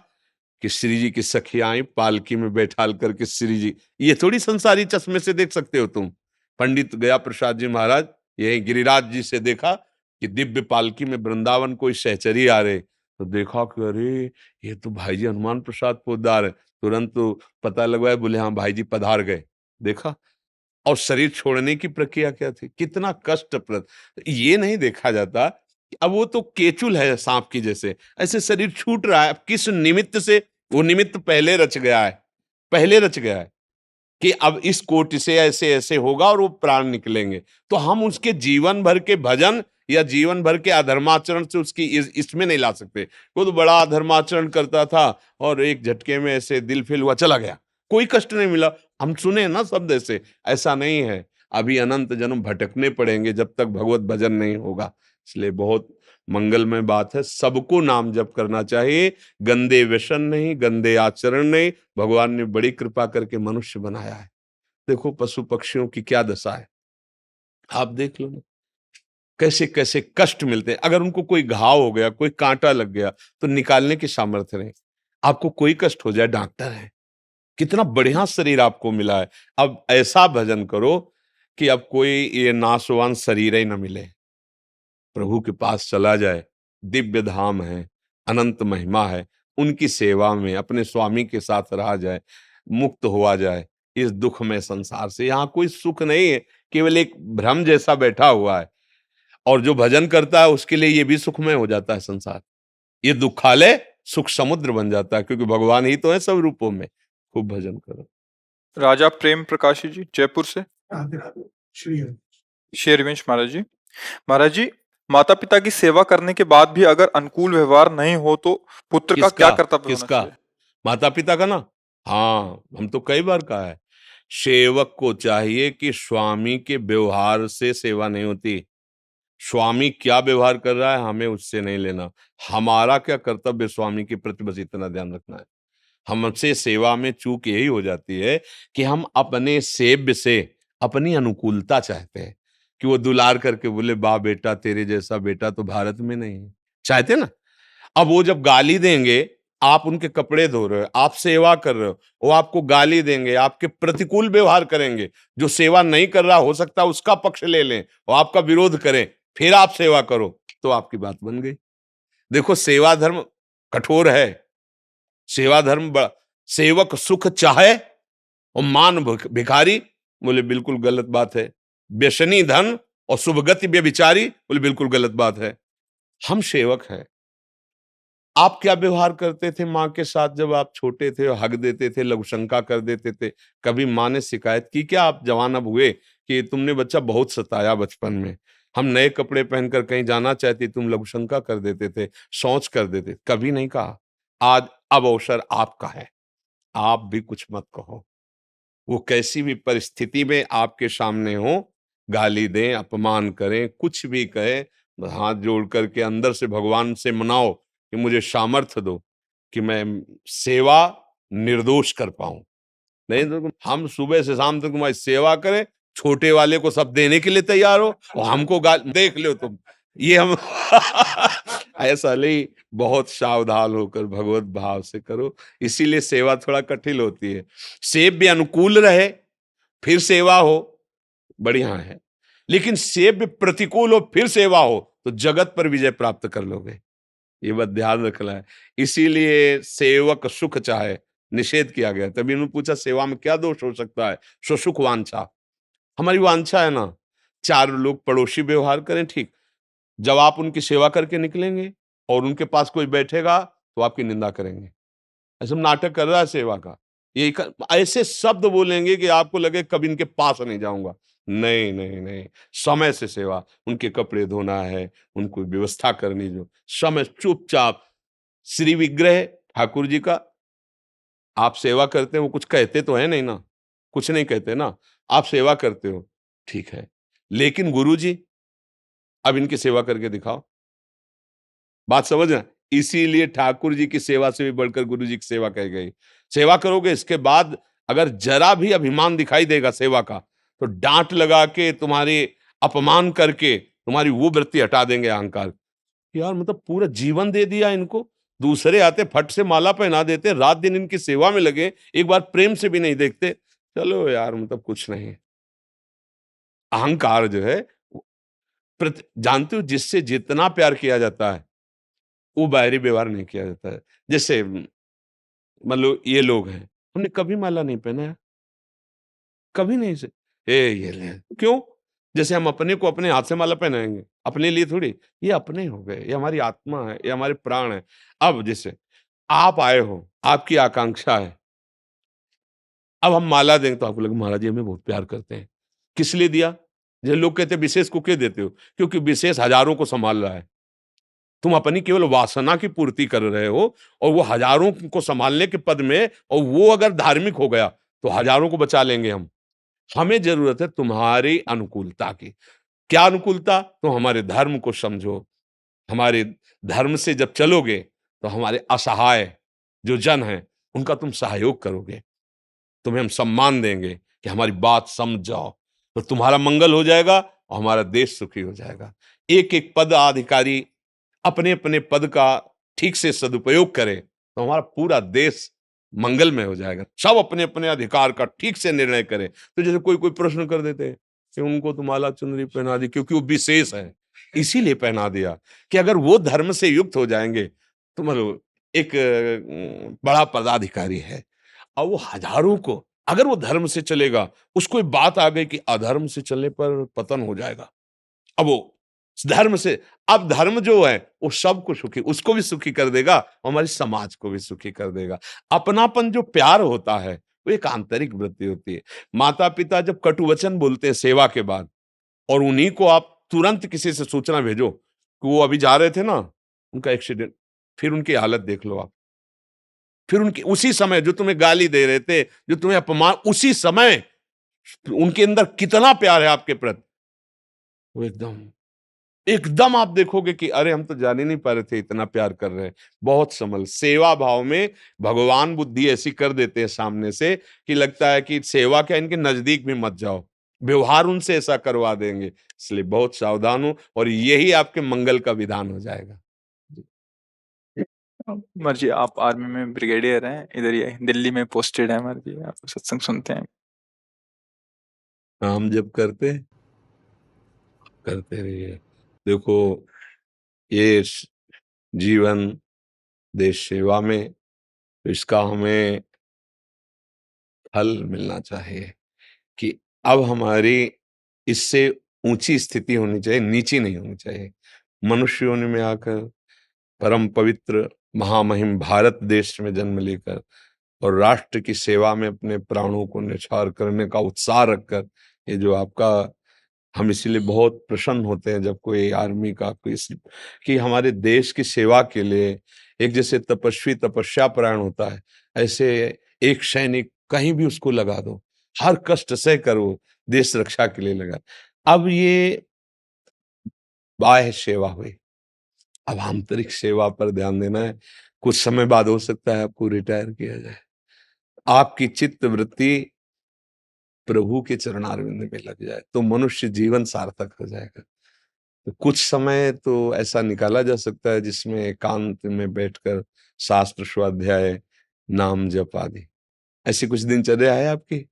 कि श्री जी की सखियां आई पालकी में बैठाल करके। श्री जी, ये थोड़ी संसारी चश्मे से देख सकते हो तुम। पंडित गया प्रसाद जी महाराज यही गिरिराज जी से देखा कि दिव्य पालकी में वृंदावन कोई सहचरी आ रहे, तो देखा कि अरे ये तो भाई जी हनुमान प्रसाद पोद्दार है। तुरंत तो पता लगवाया, बोले हाँ भाई जी पधार गए। देखा, और शरीर छोड़ने की प्रक्रिया क्या थी, कितना कष्टप्रद। ये नहीं देखा जाता कि अब वो तो केचुल है सांप की जैसे, ऐसे शरीर छूट रहा है। अब किस निमित्त से, वो निमित्त पहले रच गया है, पहले रच गया है कि अब इस कोटि से ऐसे ऐसे होगा और वो प्राण निकलेंगे। तो हम उसके जीवन भर के भजन या जीवन भर के अधर्माचरण से उसकी इसमें नहीं ला सकते। वो तो बड़ा अधर्माचरण करता था और एक झटके में ऐसे दिल फेल हुआ चला गया, कोई कष्ट नहीं मिला। हम सुने ना शब्द ऐसे, ऐसा नहीं है। अभी अनंत जन्म भटकने पड़ेंगे जब तक भगवत भजन नहीं होगा। इसलिए बहुत मंगलमय बात है, सबको नाम जप करना चाहिए। गंदे व्यसन नहीं, गंदे आचरण नहीं। भगवान ने बड़ी कृपा करके मनुष्य बनाया है। देखो पशु पक्षियों की क्या दशा है, आप देख लो ना, कैसे कैसे कष्ट मिलते हैं। अगर उनको कोई घाव हो गया, कोई कांटा लग गया, तो निकालने की सामर्थ्य नहीं। आपको कोई कष्ट हो जाए, डॉक्टर है, कितना बढ़िया शरीर आपको मिला है। अब ऐसा भजन करो कि अब कोई ये नाशवान शरीर ही न मिले, प्रभु के पास चला जाए। दिव्य धाम है, अनंत महिमा है, उनकी सेवा में अपने स्वामी के साथ रहा जाए, मुक्त हुआ जाए इस दुख में संसार से। यहाँ कोई सुख नहीं है, केवल एक भ्रम जैसा बैठा हुआ है। और जो भजन करता है उसके लिए ये भी सुखमय हो जाता है संसार। ये दुखालय सुख समुद्र बन जाता है, क्योंकि भगवान ही तो है सब रूपों में। खूब भजन करो। राजा प्रेम प्रकाशी जी जयपुर से। राधे राधे। श्री हरि। शेरविंश महाराज जी। महाराज जी, माता पिता की सेवा करने के बाद भी अगर अनुकूल व्यवहार नहीं हो तो पुत्र का क्या कर्तव्य होना किसका? चाहिए? माता पिता का ना। हाँ, हम तो कई बार कहा है, सेवक को चाहिए कि स्वामी के व्यवहार से सेवा नहीं होती। स्वामी क्या व्यवहार कर रहा है हमें उससे नहीं लेना। हमारा क्या कर्तव्य स्वामी के प्रति, बस इतना ध्यान रखना है। हमसे सेवा में चूक यही हो जाती है कि हम अपने सेव्य से अपनी अनुकूलता चाहते हैं, कि वो दुलार करके बोले वाह बेटा, तेरे जैसा बेटा तो भारत में नहीं है, चाहते ना। अब वो जब गाली देंगे, आप उनके कपड़े धो रहे हो, आप सेवा कर रहे हो, वो आपको गाली देंगे, आपके प्रतिकूल व्यवहार करेंगे। जो सेवा नहीं कर रहा हो सकता उसका पक्ष ले लें, वो आपका विरोध करें, फिर आप सेवा करो, तो आपकी बात बन गई। देखो सेवा धर्म कठोर है। सेवा धर्म सेवक सुख चाहे और मान भिखारी, बोले बिल्कुल गलत बात है। व्यसनी धन और शुभगति व्यभिचारी, बोले बिल्कुल गलत बात है। हम सेवक हैं। आप क्या व्यवहार करते थे माँ के साथ जब आप छोटे थे? हक देते थे, लघुशंका कर देते थे? कभी माँ ने शिकायत की क्या? आप जवान अब हुए कि तुमने बच्चा बहुत सताया बचपन में, हम नए कपड़े पहनकर कहीं जाना चाहते तुम लघुशंका कर देते थे, शौच कर देते, कभी नहीं कहा। आज अब अवसर आपका है, आप भी कुछ मत कहो। वो कैसी भी परिस्थिति में आपके सामने हो, गाली दें, अपमान करें, कुछ भी कहें, हाथ जोड़ करके अंदर से भगवान से मनाओ कि मुझे सामर्थ्य दो कि मैं सेवा निर्दोष कर पाऊं। नहीं तो हम सुबह से शाम तक तुम्हारी सेवा करें, छोटे वाले को सब देने के लिए तैयार हो और हमको गाल देख लो तुम। ये हम ऐसा नहीं, बहुत सावधान होकर भगवत भाव से करो। इसीलिए सेवा थोड़ा कठिन होती है। सेव्य अनुकूल रहे फिर सेवा हो, बढ़िया है। लेकिन सेव्य प्रतिकूल हो फिर सेवा हो तो जगत पर विजय प्राप्त कर लोगे। ये बात ध्यान रखना है। इसीलिए सेवक सुख चाहे, निषेध किया गया। तभी उन्होंने पूछा सेवा में क्या दोष हो सकता है? सो सुख वांछा, हमारी वांछा है ना, 4 लोग पड़ोसी व्यवहार करें, ठीक। जब आप उनकी सेवा करके निकलेंगे और उनके पास कोई बैठेगा तो आपकी निंदा करेंगे। ऐसे में नाटक कर रहा है सेवा का। ऐसे शब्द बोलेंगे कि आपको लगे कभी इनके पास नहीं जाऊंगा। नहीं नहीं नहीं, समय से सेवा, उनके कपड़े धोना है, उनको व्यवस्था करनी, जो समय चुपचाप श्री विग्रह ठाकुर जी का आप सेवा करते हो, वो कुछ कहते तो है नहीं ना, कुछ नहीं कहते ना, आप सेवा करते हो, ठीक है। लेकिन गुरु जी, अब इनकी सेवा करके दिखाओ। बात समझ रहे? इसीलिए ठाकुर जी की सेवा से भी बढ़कर गुरु जी की सेवा कही गई। सेवा करोगे, इसके बाद अगर जरा भी अभिमान दिखाई देगा सेवा का, तो डांट लगा के, तुम्हारे अपमान करके तुम्हारी वो वृत्ति हटा देंगे, अहंकार। यार मतलब पूरा जीवन दे दिया इनको, दूसरे आते फट से माला पहना देते, रात दिन इनकी सेवा में लगे, एक बार प्रेम से भी नहीं देखते। चलो यार, मतलब कुछ नहीं। अहंकार जो है, जानते हो, जिससे जितना प्यार किया जाता है वो बाहरी व्यवहार नहीं किया जाता है। जैसे मान लो ये लोग हैं, हमने कभी माला नहीं पहना है, कभी नहीं से ये ले क्यों? जैसे हम अपने को अपने हाथ से माला पहनाएंगे, अपने लिए थोड़ी। ये अपने हो गए, ये हमारी आत्मा है, ये हमारे प्राण है। अब जैसे आप आए हो, आपकी आकांक्षा है, अब हम माला देंगे तो आपको लगे महाराज जी हमें बहुत प्यार करते हैं। किस लिए दिया? जैसे लोग कहते हैं विशेष को क्यों देते हो? क्योंकि विशेष हजारों को संभाल रहा है, तुम अपनी केवल वासना की पूर्ति कर रहे हो, और वो हजारों को संभालने के पद में, और वो अगर धार्मिक हो गया तो हजारों को बचा लेंगे हम। हमें जरूरत है तुम्हारी अनुकूलता की। क्या अनुकूलता? तो हमारे धर्म को समझो। हमारे धर्म से जब चलोगे तो हमारे असहाय जो जन हैं उनका तुम सहयोग करोगे, तुम्हें हम सम्मान देंगे कि हमारी बात समझ जाओ, तो तुम्हारा मंगल हो जाएगा और हमारा देश सुखी हो जाएगा। एक एक पद अधिकारी अपने अपने पद का ठीक से सदुपयोग करे तो हमारा पूरा देश मंगलमय हो जाएगा। सब अपने अपने अधिकार का ठीक से निर्णय करें। तो जैसे कोई कोई प्रश्न कर देते हैं कि उनको तो माला चुनरी पहना दी क्योंकि वो विशेष है, इसीलिए पहना दिया, कि अगर वो धर्म से युक्त हो जाएंगे तो मतलब एक बड़ा पदाधिकारी है, और वो हजारों को, अगर वो धर्म से चलेगा, उसको एक बात आ गई कि अधर्म से चलने पर पतन हो जाएगा, अब वो धर्म से, अब धर्म जो है वो सबको सुखी, उसको भी सुखी कर देगा, हमारे समाज को भी सुखी कर देगा। अपनापन जो प्यार होता है वो एक आंतरिक वृत्ति होती है। माता पिता जब कटु वचन बोलते हैं सेवा के बाद, और उन्हीं को आप तुरंत किसी से सूचना भेजो कि वो अभी जा रहे थे ना, उनका एक्सीडेंट, फिर उनकी हालत देख लो आप। फिर उनकी उसी समय जो तुम्हें गाली दे रहे थे, जो तुम्हें अपमान, उसी समय उनके अंदर कितना प्यार है आपके प्रति, वो एकदम एकदम आप देखोगे कि अरे हम तो जान ही नहीं पा रहे थे इतना प्यार कर रहे हैं। बहुत समल सेवा भाव में भगवान बुद्धि ऐसी कर देते हैं सामने से कि लगता है कि सेवा क्या, इनके नजदीक भी मत जाओ, व्यवहार उनसे ऐसा करवा देंगे। इसलिए बहुत सावधान हो, और यही आपके मंगल का विधान हो जाएगा। अमर जी, आप आर्मी में ब्रिगेडियर हैं, इधर ही दिल्ली में पोस्टेड है अमर जी, आप सत्संग सुनते हैं। काम जब करते रहिए। देखो, ये जीवन देश सेवा में, तो इसका हमें फल मिलना चाहिए कि अब हमारी इससे ऊंची स्थिति होनी चाहिए, नीची नहीं होनी चाहिए। मनुष्य योनि में आकर परम पवित्र महामहिम भारत देश में जन्म लेकर और राष्ट्र की सेवा में अपने प्राणों को न्यौछावर करने का उत्साह रखकर, ये जो आपका, हम इसीलिए बहुत प्रसन्न होते हैं जब कोई आर्मी का कोई कि हमारे देश की सेवा के लिए एक जैसे तपस्वी तपस्या परायण होता है, ऐसे एक सैनिक कहीं भी उसको लगा दो, हर कष्ट सह कर वो देश रक्षा के लिए लगा। अब ये बाह्य सेवा हुई, अब आंतरिक सेवा पर ध्यान देना है। कुछ समय बाद हो सकता है आपको रिटायर किया जाए, आपकी चित्त वृत्ति प्रभु के चरणारविंद में लग जाए, तो मनुष्य जीवन सार्थक हो जाएगा। तो कुछ समय तो ऐसा निकाला जा सकता है जिसमें एकांत में बैठकर शास्त्र स्वाध्याय, नाम जप आदि, ऐसी कुछ दिनचर्या है आपकी?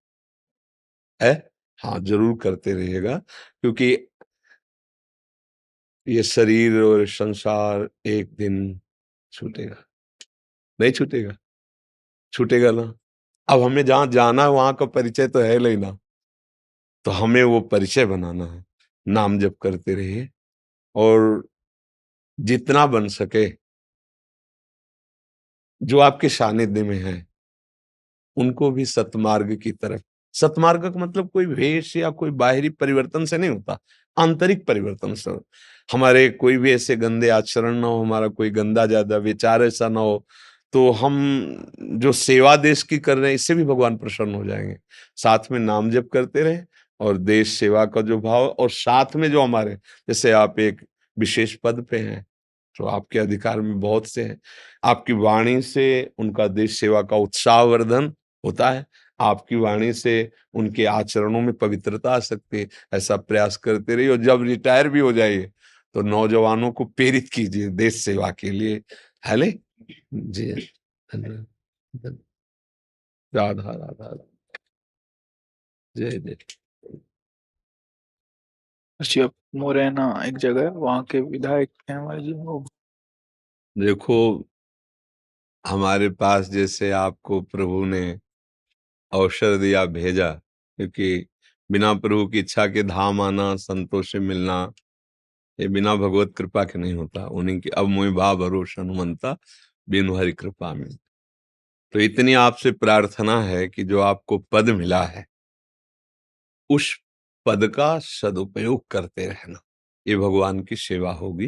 है? हाँ, जरूर करते रहिएगा, क्योंकि ये शरीर और संसार एक दिन छूटेगा। नहीं छूटेगा? छूटेगा ना। अब हमें जहां जाना है वहां का परिचय तो है लेना, तो हमें वो परिचय बनाना है। नाम जप करते रहिए और जितना बन सके जो आपके सानिध्य में है उनको भी सतमार्ग की तरफ, सतमार्ग का मतलब कोई वेश या कोई बाहरी परिवर्तन से नहीं होता, आंतरिक परिवर्तन से। हमारे कोई भी ऐसे गंदे आचरण ना हो, हमारा कोई गंदा ज्यादा विचार ऐसा ना हो, तो हम जो सेवा देश की कर रहे हैं इससे भी भगवान प्रसन्न हो जाएंगे। साथ में नाम जप करते रहे और देश सेवा का जो भाव, और साथ में जो हमारे, जैसे आप एक विशेष पद पे हैं तो आपके अधिकार में बहुत से हैं, आपकी वाणी से उनका देश सेवा का उत्साहवर्धन होता है, आपकी वाणी से उनके आचरणों में पवित्रता आ सकती है। ऐसा प्रयास करते रहिए और जब रिटायर भी हो जाइए तो नौजवानों को प्रेरित कीजिए देश सेवा के लिए। है ले जी, धन्यवाद, धन्यवाद। राधा राधा राधा। जय जय। जी, अब मुरैना एक जगह है, वहाँ के विधायक हैं हमारे जी, वो देखो, हमारे पास जैसे आपको प्रभु ने अवसर दिया, भेजा, क्योंकि बिना प्रभु की इच्छा के धाम आना, संतों से मिलना, ये बिना भगवत कृपा के नहीं होता। उन्हीं की अब मोहि भाव भरोसा हनुमंता, बिनु हरि कृपा में। तो इतनी आपसे प्रार्थना है कि जो आपको पद मिला है उस पद का सदुपयोग करते रहना, ये भगवान की सेवा होगी।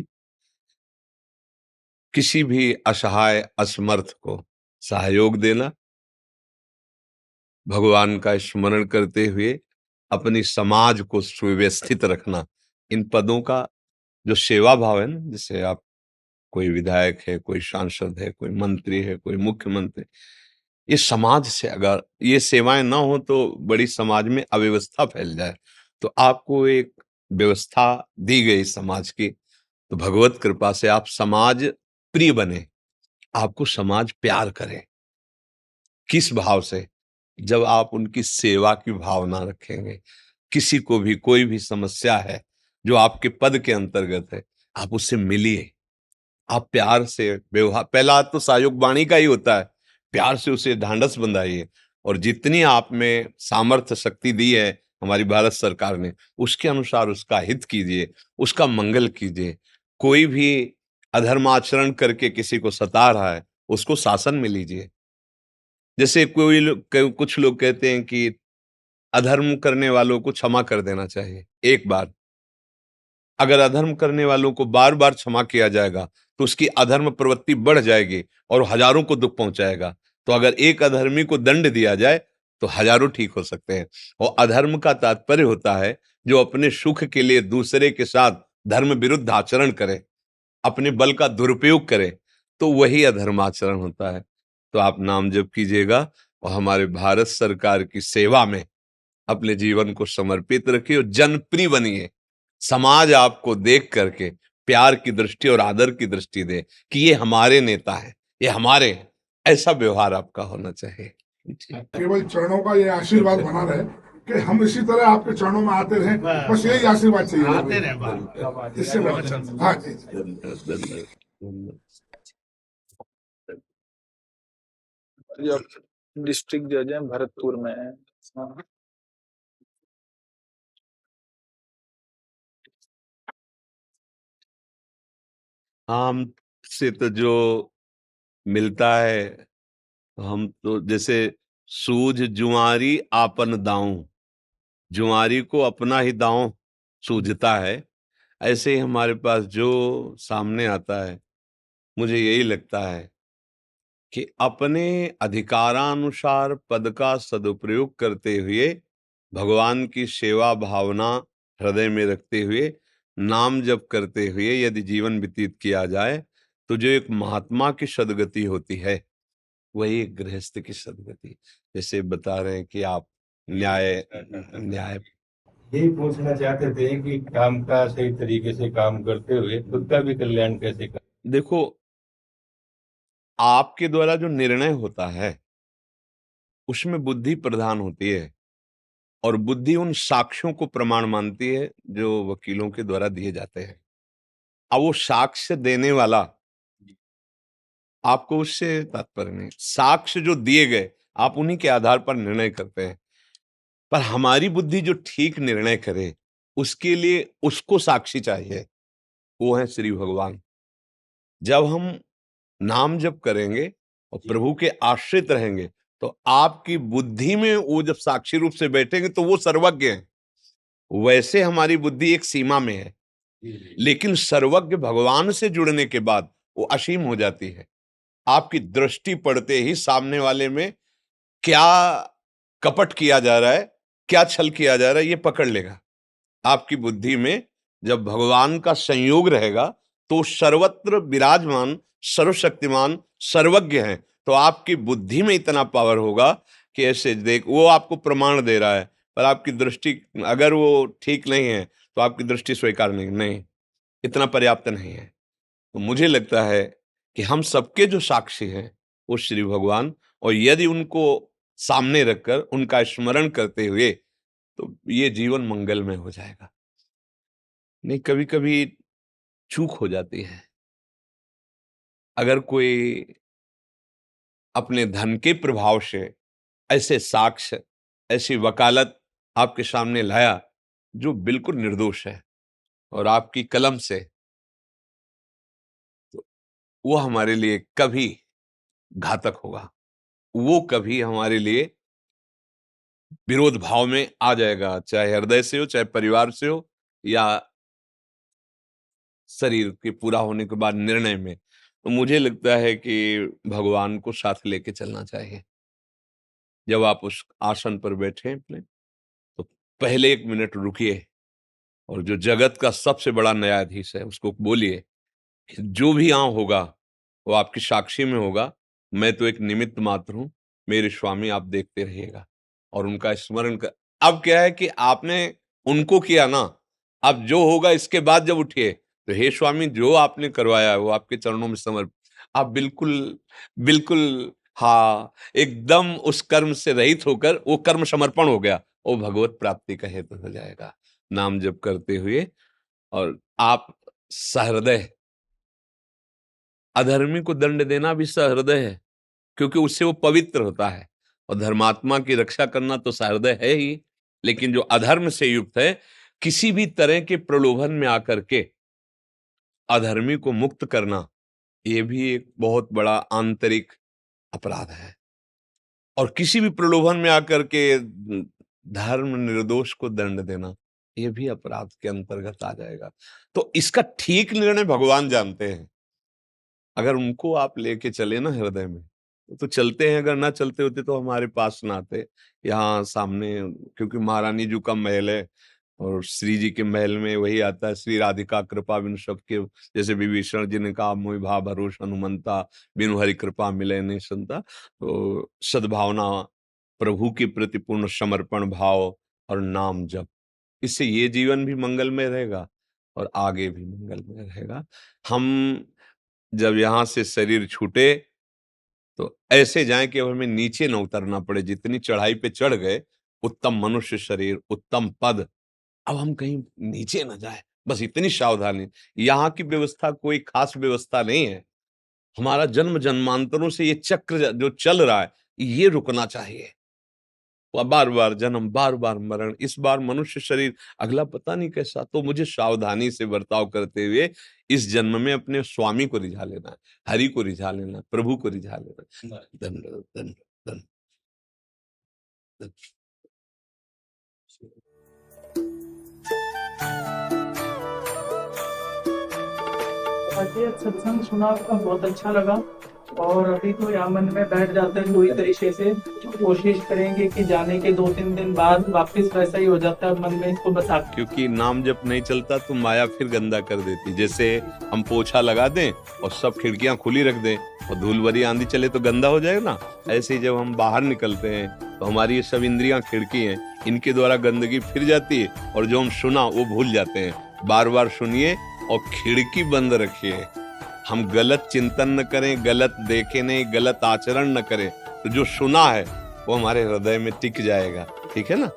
किसी भी असहाय असमर्थ को सहयोग देना, भगवान का स्मरण करते हुए अपनी समाज को सुव्यवस्थित रखना, इन पदों का जो सेवा भाव है ना, जैसे आप कोई विधायक है, कोई सांसद है, कोई मंत्री है, कोई मुख्यमंत्री, ये समाज से अगर ये सेवाएं ना हो तो बड़ी समाज में अव्यवस्था फैल जाए। तो आपको एक व्यवस्था दी गई समाज की, तो भगवत कृपा से आप समाज प्रिय बने, आपको समाज प्यार करे। किस भाव से? जब आप उनकी सेवा की भावना रखेंगे। किसी को भी कोई भी समस्या है जो आपके पद के अंतर्गत है, आप उससे मिलिए, आप प्यार से व्यवहार, पहला तो सहयोग वाणी का ही होता है, प्यार से उसे ढांढस बंधाइए और जितनी आप में सामर्थ्य शक्ति दी है हमारी भारत सरकार ने, उसके अनुसार उसका हित कीजिए, उसका मंगल कीजिए। कोई भी अधर्माचरण करके किसी को सता रहा है, उसको शासन में लीजिए। जैसे कोई लोग, कुछ लोग कहते हैं कि अधर्म करने वालों को क्षमा कर देना चाहिए एक बार। अगर अधर्म करने वालों को बार बार क्षमा किया जाएगा तो उसकी अधर्म प्रवृत्ति बढ़ जाएगी और हजारों को दुख पहुंचाएगा। तो अगर एक अधर्मी को दंड दिया जाए तो हजारों ठीक हो सकते हैं। और अधर्म का तात्पर्य होता है जो अपने सुख के लिए दूसरे के साथ धर्म विरुद्ध आचरण करे, अपने बल का दुरुपयोग करे, तो वही अधर्माचरण होता है। तो आप नाम जप कीजिएगा और हमारे भारत सरकार की सेवा में अपने जीवन को समर्पित रखिए और जनप्रिय बनिए। समाज आपको देख करके प्यार की दृष्टि और आदर की दृष्टि दे कि ये हमारे नेता हैं, ये हमारे हैं। ऐसा व्यवहार आपका होना चाहिए। केवल चरणों का ये आशीर्वाद बना रहे कि हम इसी तरह आपके चरणों में आते रहें, बस यही आशीर्वाद चाहिए, आते रहे, इससे हाँ जी। जी, अब डिस्ट्रिक्ट जज हैं, भरतपुर में है। हाँ। हमसे तो जो मिलता है, हम तो जैसे सूझ जुआरी आपन दाऊं, जुआरी को अपना ही दांव सूझता है, ऐसे ही हमारे पास जो सामने आता है, मुझे यही लगता है कि अपने अधिकारानुसार पद का सदुपयोग करते हुए, भगवान की सेवा भावना हृदय में रखते हुए, नाम जप करते हुए यदि जीवन व्यतीत किया जाए तो जो एक महात्मा की सदगति होती है वही एक गृहस्थ की सदगति। जैसे बता रहे हैं कि आप न्याय न्याय यही पूछना चाहते थे कि काम का सही तरीके से काम करते हुए खुद का भी कल्याण कैसे कर। देखो, आपके द्वारा जो निर्णय होता है उसमें बुद्धि प्रधान होती है और बुद्धि उन साक्ष्यों को प्रमाण मानती है जो वकीलों के द्वारा दिए जाते हैं। अब वो साक्ष्य देने वाला, आपको उससे तात्पर्य नहीं, साक्ष्य जो दिए गए आप उन्हीं के आधार पर निर्णय करते हैं। पर हमारी बुद्धि जो ठीक निर्णय करे उसके लिए उसको साक्षी चाहिए, वो है श्री भगवान। जब हम नाम जप करेंगे और प्रभु के आश्रित रहेंगे तो आपकी बुद्धि में वो जब साक्षी रूप से बैठेंगे तो वो सर्वज्ञ हैं। वैसे हमारी बुद्धि एक सीमा में है, लेकिन सर्वज्ञ भगवान से जुड़ने के बाद वो असीम हो जाती है। आपकी दृष्टि पड़ते ही सामने वाले में क्या कपट किया जा रहा है, क्या छल किया जा रहा है, ये पकड़ लेगा। आपकी बुद्धि में जब भगवान का संयोग रहेगा तो सर्वत्र विराजमान, सर्वशक्तिमान, सर्वज्ञ है, तो आपकी बुद्धि में इतना पावर होगा कि ऐसे देख, वो आपको प्रमाण दे रहा है पर आपकी दृष्टि अगर वो ठीक नहीं है तो आपकी दृष्टि स्वीकार नहीं, इतना पर्याप्त नहीं है। तो मुझे लगता है कि हम सबके जो साक्षी हैं वो श्री भगवान, और यदि उनको सामने रखकर उनका स्मरण करते हुए तो ये जीवन मंगलमय हो जाएगा। नहीं, कभी कभी चूक हो जाती है। अगर कोई अपने धन के प्रभाव से ऐसे साक्ष्य, ऐसी वकालत आपके सामने लाया जो बिल्कुल निर्दोष है और आपकी कलम से, तो वो हमारे लिए कभी घातक होगा, वो कभी हमारे लिए विरोध भाव में आ जाएगा, चाहे हृदय से हो, चाहे परिवार से हो, या शरीर के पूरा होने के बाद निर्णय में। तो मुझे लगता है कि भगवान को साथ लेके चलना चाहिए। जब आप उस आसन पर बैठे अपने, तो पहले 1 मिनट रुकिए और जो जगत का सबसे बड़ा न्यायाधीश है उसको बोलिए कि जो भी यहाँ होगा वो आपकी साक्षी में होगा, मैं तो एक निमित्त मात्र हूं, मेरे स्वामी आप देखते रहिएगा। और उनका स्मरण कर, अब क्या है कि आपने उनको किया ना, अब जो होगा इसके बाद जब उठिए तो हे स्वामी जो आपने करवाया है वो आपके चरणों में समर्पित, आप बिल्कुल बिल्कुल, हाँ, एकदम उस कर्म से रहित होकर वो कर्म समर्पण हो गया, वो भगवत प्राप्ति का हेतु हो जाएगा नाम जप करते हुए। और आप सहृदय, अधर्मी को दंड देना भी सहृदय है क्योंकि उससे वो पवित्र होता है, और धर्मात्मा की रक्षा करना तो सहृदय है ही, लेकिन जो अधर्म से युक्त है, किसी भी तरह के प्रलोभन में आकर के अधर्मी को मुक्त करना, ये भी एक बहुत बड़ा आंतरिक अपराध है। और किसी भी प्रलोभन में आकर के धर्म निर्दोष को दंड देना, ये भी अपराध के अंतर्गत आ जाएगा। तो इसका ठीक निर्णय भगवान जानते हैं। अगर उनको आप लेके चले ना हृदय में तो चलते हैं, अगर ना चलते होते तो हमारे पास ना आते यहाँ सामने, क्योंकि महारानी जी का महल है और श्री जी के महल में वही आता है, श्री राधिका कृपा बिनु सबके, जैसे विभीषण जी ने कहा मोहि भाव भरोस हनुमंता, बिनु हरि कृपा मिले नहीं संता। तो सद्भावना, प्रभु के प्रति पूर्ण समर्पण भाव और नाम जप, इससे ये जीवन भी मंगलमय रहेगा और आगे भी मंगलमय रहेगा। हम जब यहाँ से शरीर छूटे तो ऐसे जाएं कि अब हमें नीचे न उतरना पड़े, जितनी चढ़ाई पे चढ़ गए, उत्तम मनुष्य शरीर, उत्तम पद, अब हम कहीं नीचे न जाए, बस इतनी सावधानी। यहाँ की व्यवस्था कोई खास व्यवस्था नहीं है, हमारा जन्म जन्मांतरों से ये चक्र जो चल रहा है ये रुकना चाहिए। बार बार जन्म, बार बार मरण, इस बार मनुष्य शरीर, अगला पता नहीं कैसा। तो मुझे सावधानी से बर्ताव करते हुए इस जन्म में अपने स्वामी को रिझा लेना है, हरि को रिझा लेना है, प्रभु को रिझा लेना है। दंड दंड दंड दंड। सत्संग सुना आपका, बहुत अच्छा लगा। और अभी तो यहाँ मन में बैठ जाते हैं पूरी तरीके से। कोशिश करेंगे कि जाने के 2-3 दिन बाद वापस वैसा ही हो जाता है मन में, इसको बस आप, क्योंकि नाम जब नहीं चलता तो माया फिर गंदा कर देती। जैसे हम पोछा लगा दें और सब खिड़कियां खुली रख दें और धूल भरी आंधी चले तो गंदा हो जाएगा ना, ऐसे ही जब हम बाहर निकलते हैं तो हमारी ये सब इंद्रियां खिड़की हैं, इनके द्वारा गंदगी फिर जाती है और जो हम सुना वो भूल जाते हैं। बार बार सुनिए और खिड़की बंद रखिए। हम गलत चिंतन न करें, गलत देखें नहीं, गलत आचरण न करें, तो जो सुना है वो हमारे हृदय में टिक जाएगा। ठीक है ना?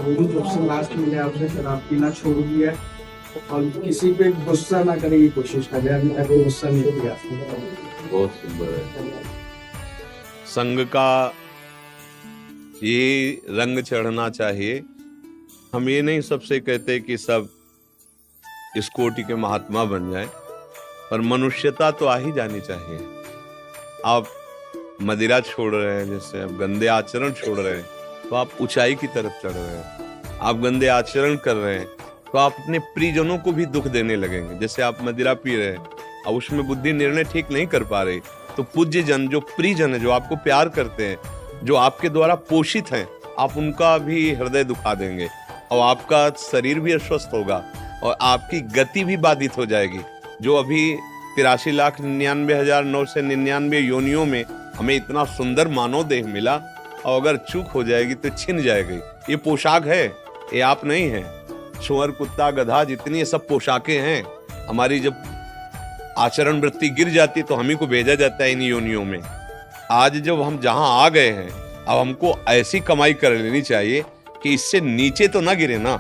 गुरु जब से लास्ट मिले आपसे शराब पीना छोड़ दिया और किसी पे गुस्सा ना करने की कोशिश करें, अभी तक गुस्सा नहीं किया। बहुत सुंदर है। संघ का ये रंग चढ़ना चाहिए। हम ये नहीं सबसे कहते कि सब इस कोटि के महात्मा बन जाए, पर मनुष्यता तो आ ही जानी चाहिए। आप मदिरा छोड़ रहे हैं, जैसे आप गंदे आचरण छोड़ रहे हैं तो आप ऊंचाई की तरफ चढ़ रहे हैं। आप गंदे आचरण कर रहे हैं तो आप अपने प्रियजनों को भी दुख देने लगेंगे। जैसे आप मदिरा पी रहे हैं, अब उसमें बुद्धि निर्णय ठीक नहीं कर पा रही, तो पूज्य जन, जो प्रियजन है, जो आपको प्यार करते हैं, जो आपके द्वारा पोषित हैं, आप उनका भी हृदय दुखा देंगे और आपका शरीर भी अस्वस्थ होगा और आपकी गति भी बाधित हो जाएगी। जो अभी 83,99,999 योनियों में हमें इतना सुंदर मानव देह मिला, और अगर चूक हो जाएगी तो छिन जाएगी। ये पोशाक है, ये आप नहीं है। सुअर, कुत्ता, गधा, जितनी ये सब पोशाकें हैं, हमारी जब आचरण वृत्ति गिर जाती तो हम ही को भेजा जाता है इन योनियों में। आज जब हम जहां आ गए हैं, अब हमको ऐसी कमाई कर लेनी चाहिए कि इससे नीचे तो ना गिरे ना,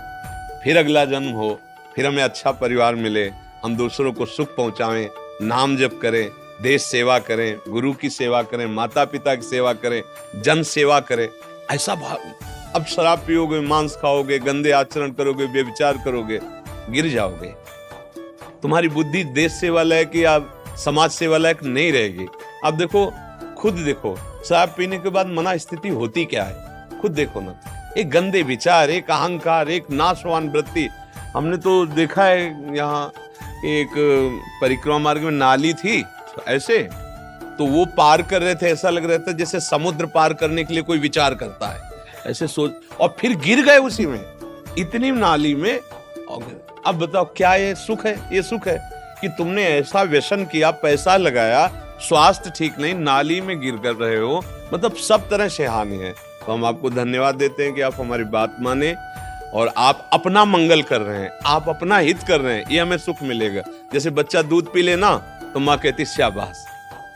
फिर अगला जन्म हो, फिर हमें अच्छा परिवार मिले, हम दूसरों को सुख पहुंचाएं, नाम जप करें, देश सेवा करें, गुरु की सेवा करें, माता पिता की सेवा करें, जन सेवा करें। ऐसा भाव। अब शराब पियोगे, मांस खाओगे, गंदे आचरण करोगे, व्यभिचार करोगे, गिर जाओगे। तुम्हारी बुद्धि देश सेवा लायक या समाज सेवा लायक नहीं रहेगी। अब देखो, खुद देखो, शराब पीने के बाद मना स्थिति होती क्या है, खुद देखो ना। एक गंदे विचार, एक अहंकार, एक नाशवान वृत्ति। हमने तो देखा है, यहाँ एक परिक्रमा मार्ग में नाली थी ऐसे, तो वो पार कर रहे थे, ऐसा लग रहा था जैसे समुद्र पार करने के लिए कोई विचार करता है, ऐसे सोच, और फिर गिर गए उसी में, इतनी नाली में। अब बताओ क्या ये सुख है? ये सुख है कि तुमने ऐसा व्यसन किया, पैसा लगाया, स्वास्थ्य ठीक नहीं, नाली में गिर कर रहे हो, मतलब सब तरह से हानि है। तो हम आपको धन्यवाद देते हैं कि आप हमारी बात माने और आप अपना मंगल कर रहे हैं, आप अपना हित कर रहे हैं, ये हमें सुख मिलेगा। जैसे बच्चा दूध पी लेना तो माँ कहती शाबाश।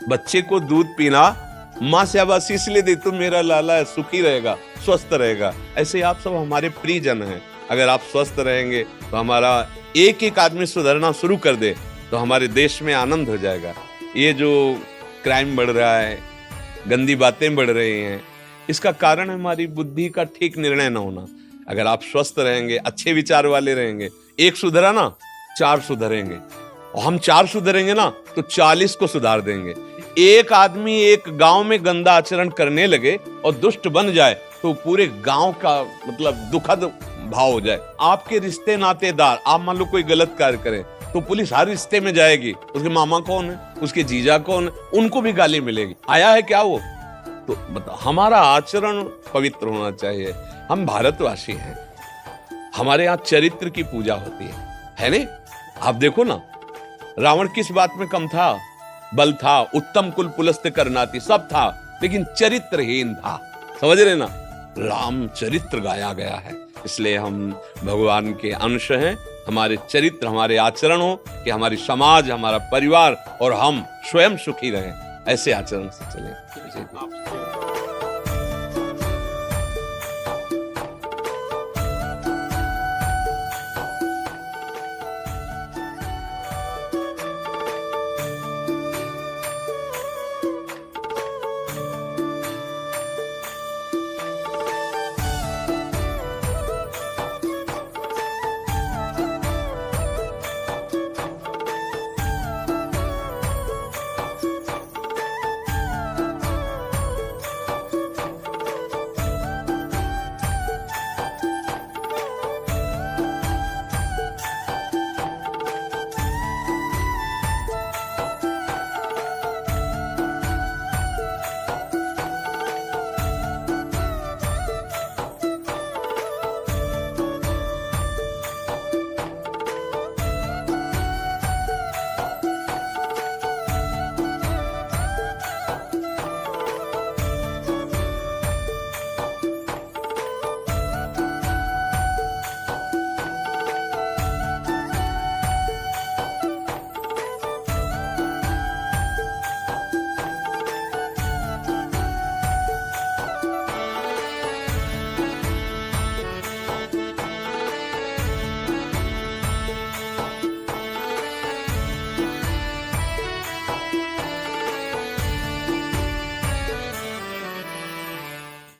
बच्चे को दूध पीना माँ शाबाश इसलिए दी, तो मेरा लाला है, सुखी रहेगा, स्वस्थ रहेगा। ऐसे आप सब हमारे प्रियजन हैं। अगर आप स्वस्थ रहेंगे तो हमारा एक एक आदमी सुधरना शुरू कर दे तो हमारे देश में आनंद हो जाएगा। ये जो क्राइम बढ़ रहा है, गंदी बातें बढ़ रही हैं, इसका कारण हमारी बुद्धि का ठीक निर्णय न होना। अगर आप स्वस्थ रहेंगे, अच्छे विचार वाले रहेंगे, एक सुधरा ना 4 सुधरेंगे, और हम 4 सुधरेंगे ना तो 40 को सुधार देंगे। एक आदमी एक गांव में गंदा आचरण करने लगे और दुष्ट बन जाए तो पूरे गांव का मतलब दुखद भाव हो जाए। आपके रिश्ते नातेदार, आप मान लो कोई गलत कार्य करें तो पुलिस हर रिश्ते में जाएगी, उसके मामा कौन है, उसके जीजा कौन है, उनको भी गाली मिलेगी। आया है क्या वो? तो बताओ, हमारा आचरण पवित्र होना चाहिए। हम भारतवासी हैं, हमारे यहाँ चरित्र की पूजा होती है नहीं? आप देखो ना, रावण किस बात में कम था? बल था, उत्तम कुल पुलस्त करनाती, सब था, लेकिन चरित्रहीन था। समझ रहे ना? राम चरित्र गाया गया है, इसलिए हम भगवान के अंश हैं। हमारे चरित्र, हमारे आचरण हो कि हमारी समाज, हमारा परिवार और हम स्वयं सुखी रहें, ऐसे आचरण से चलें।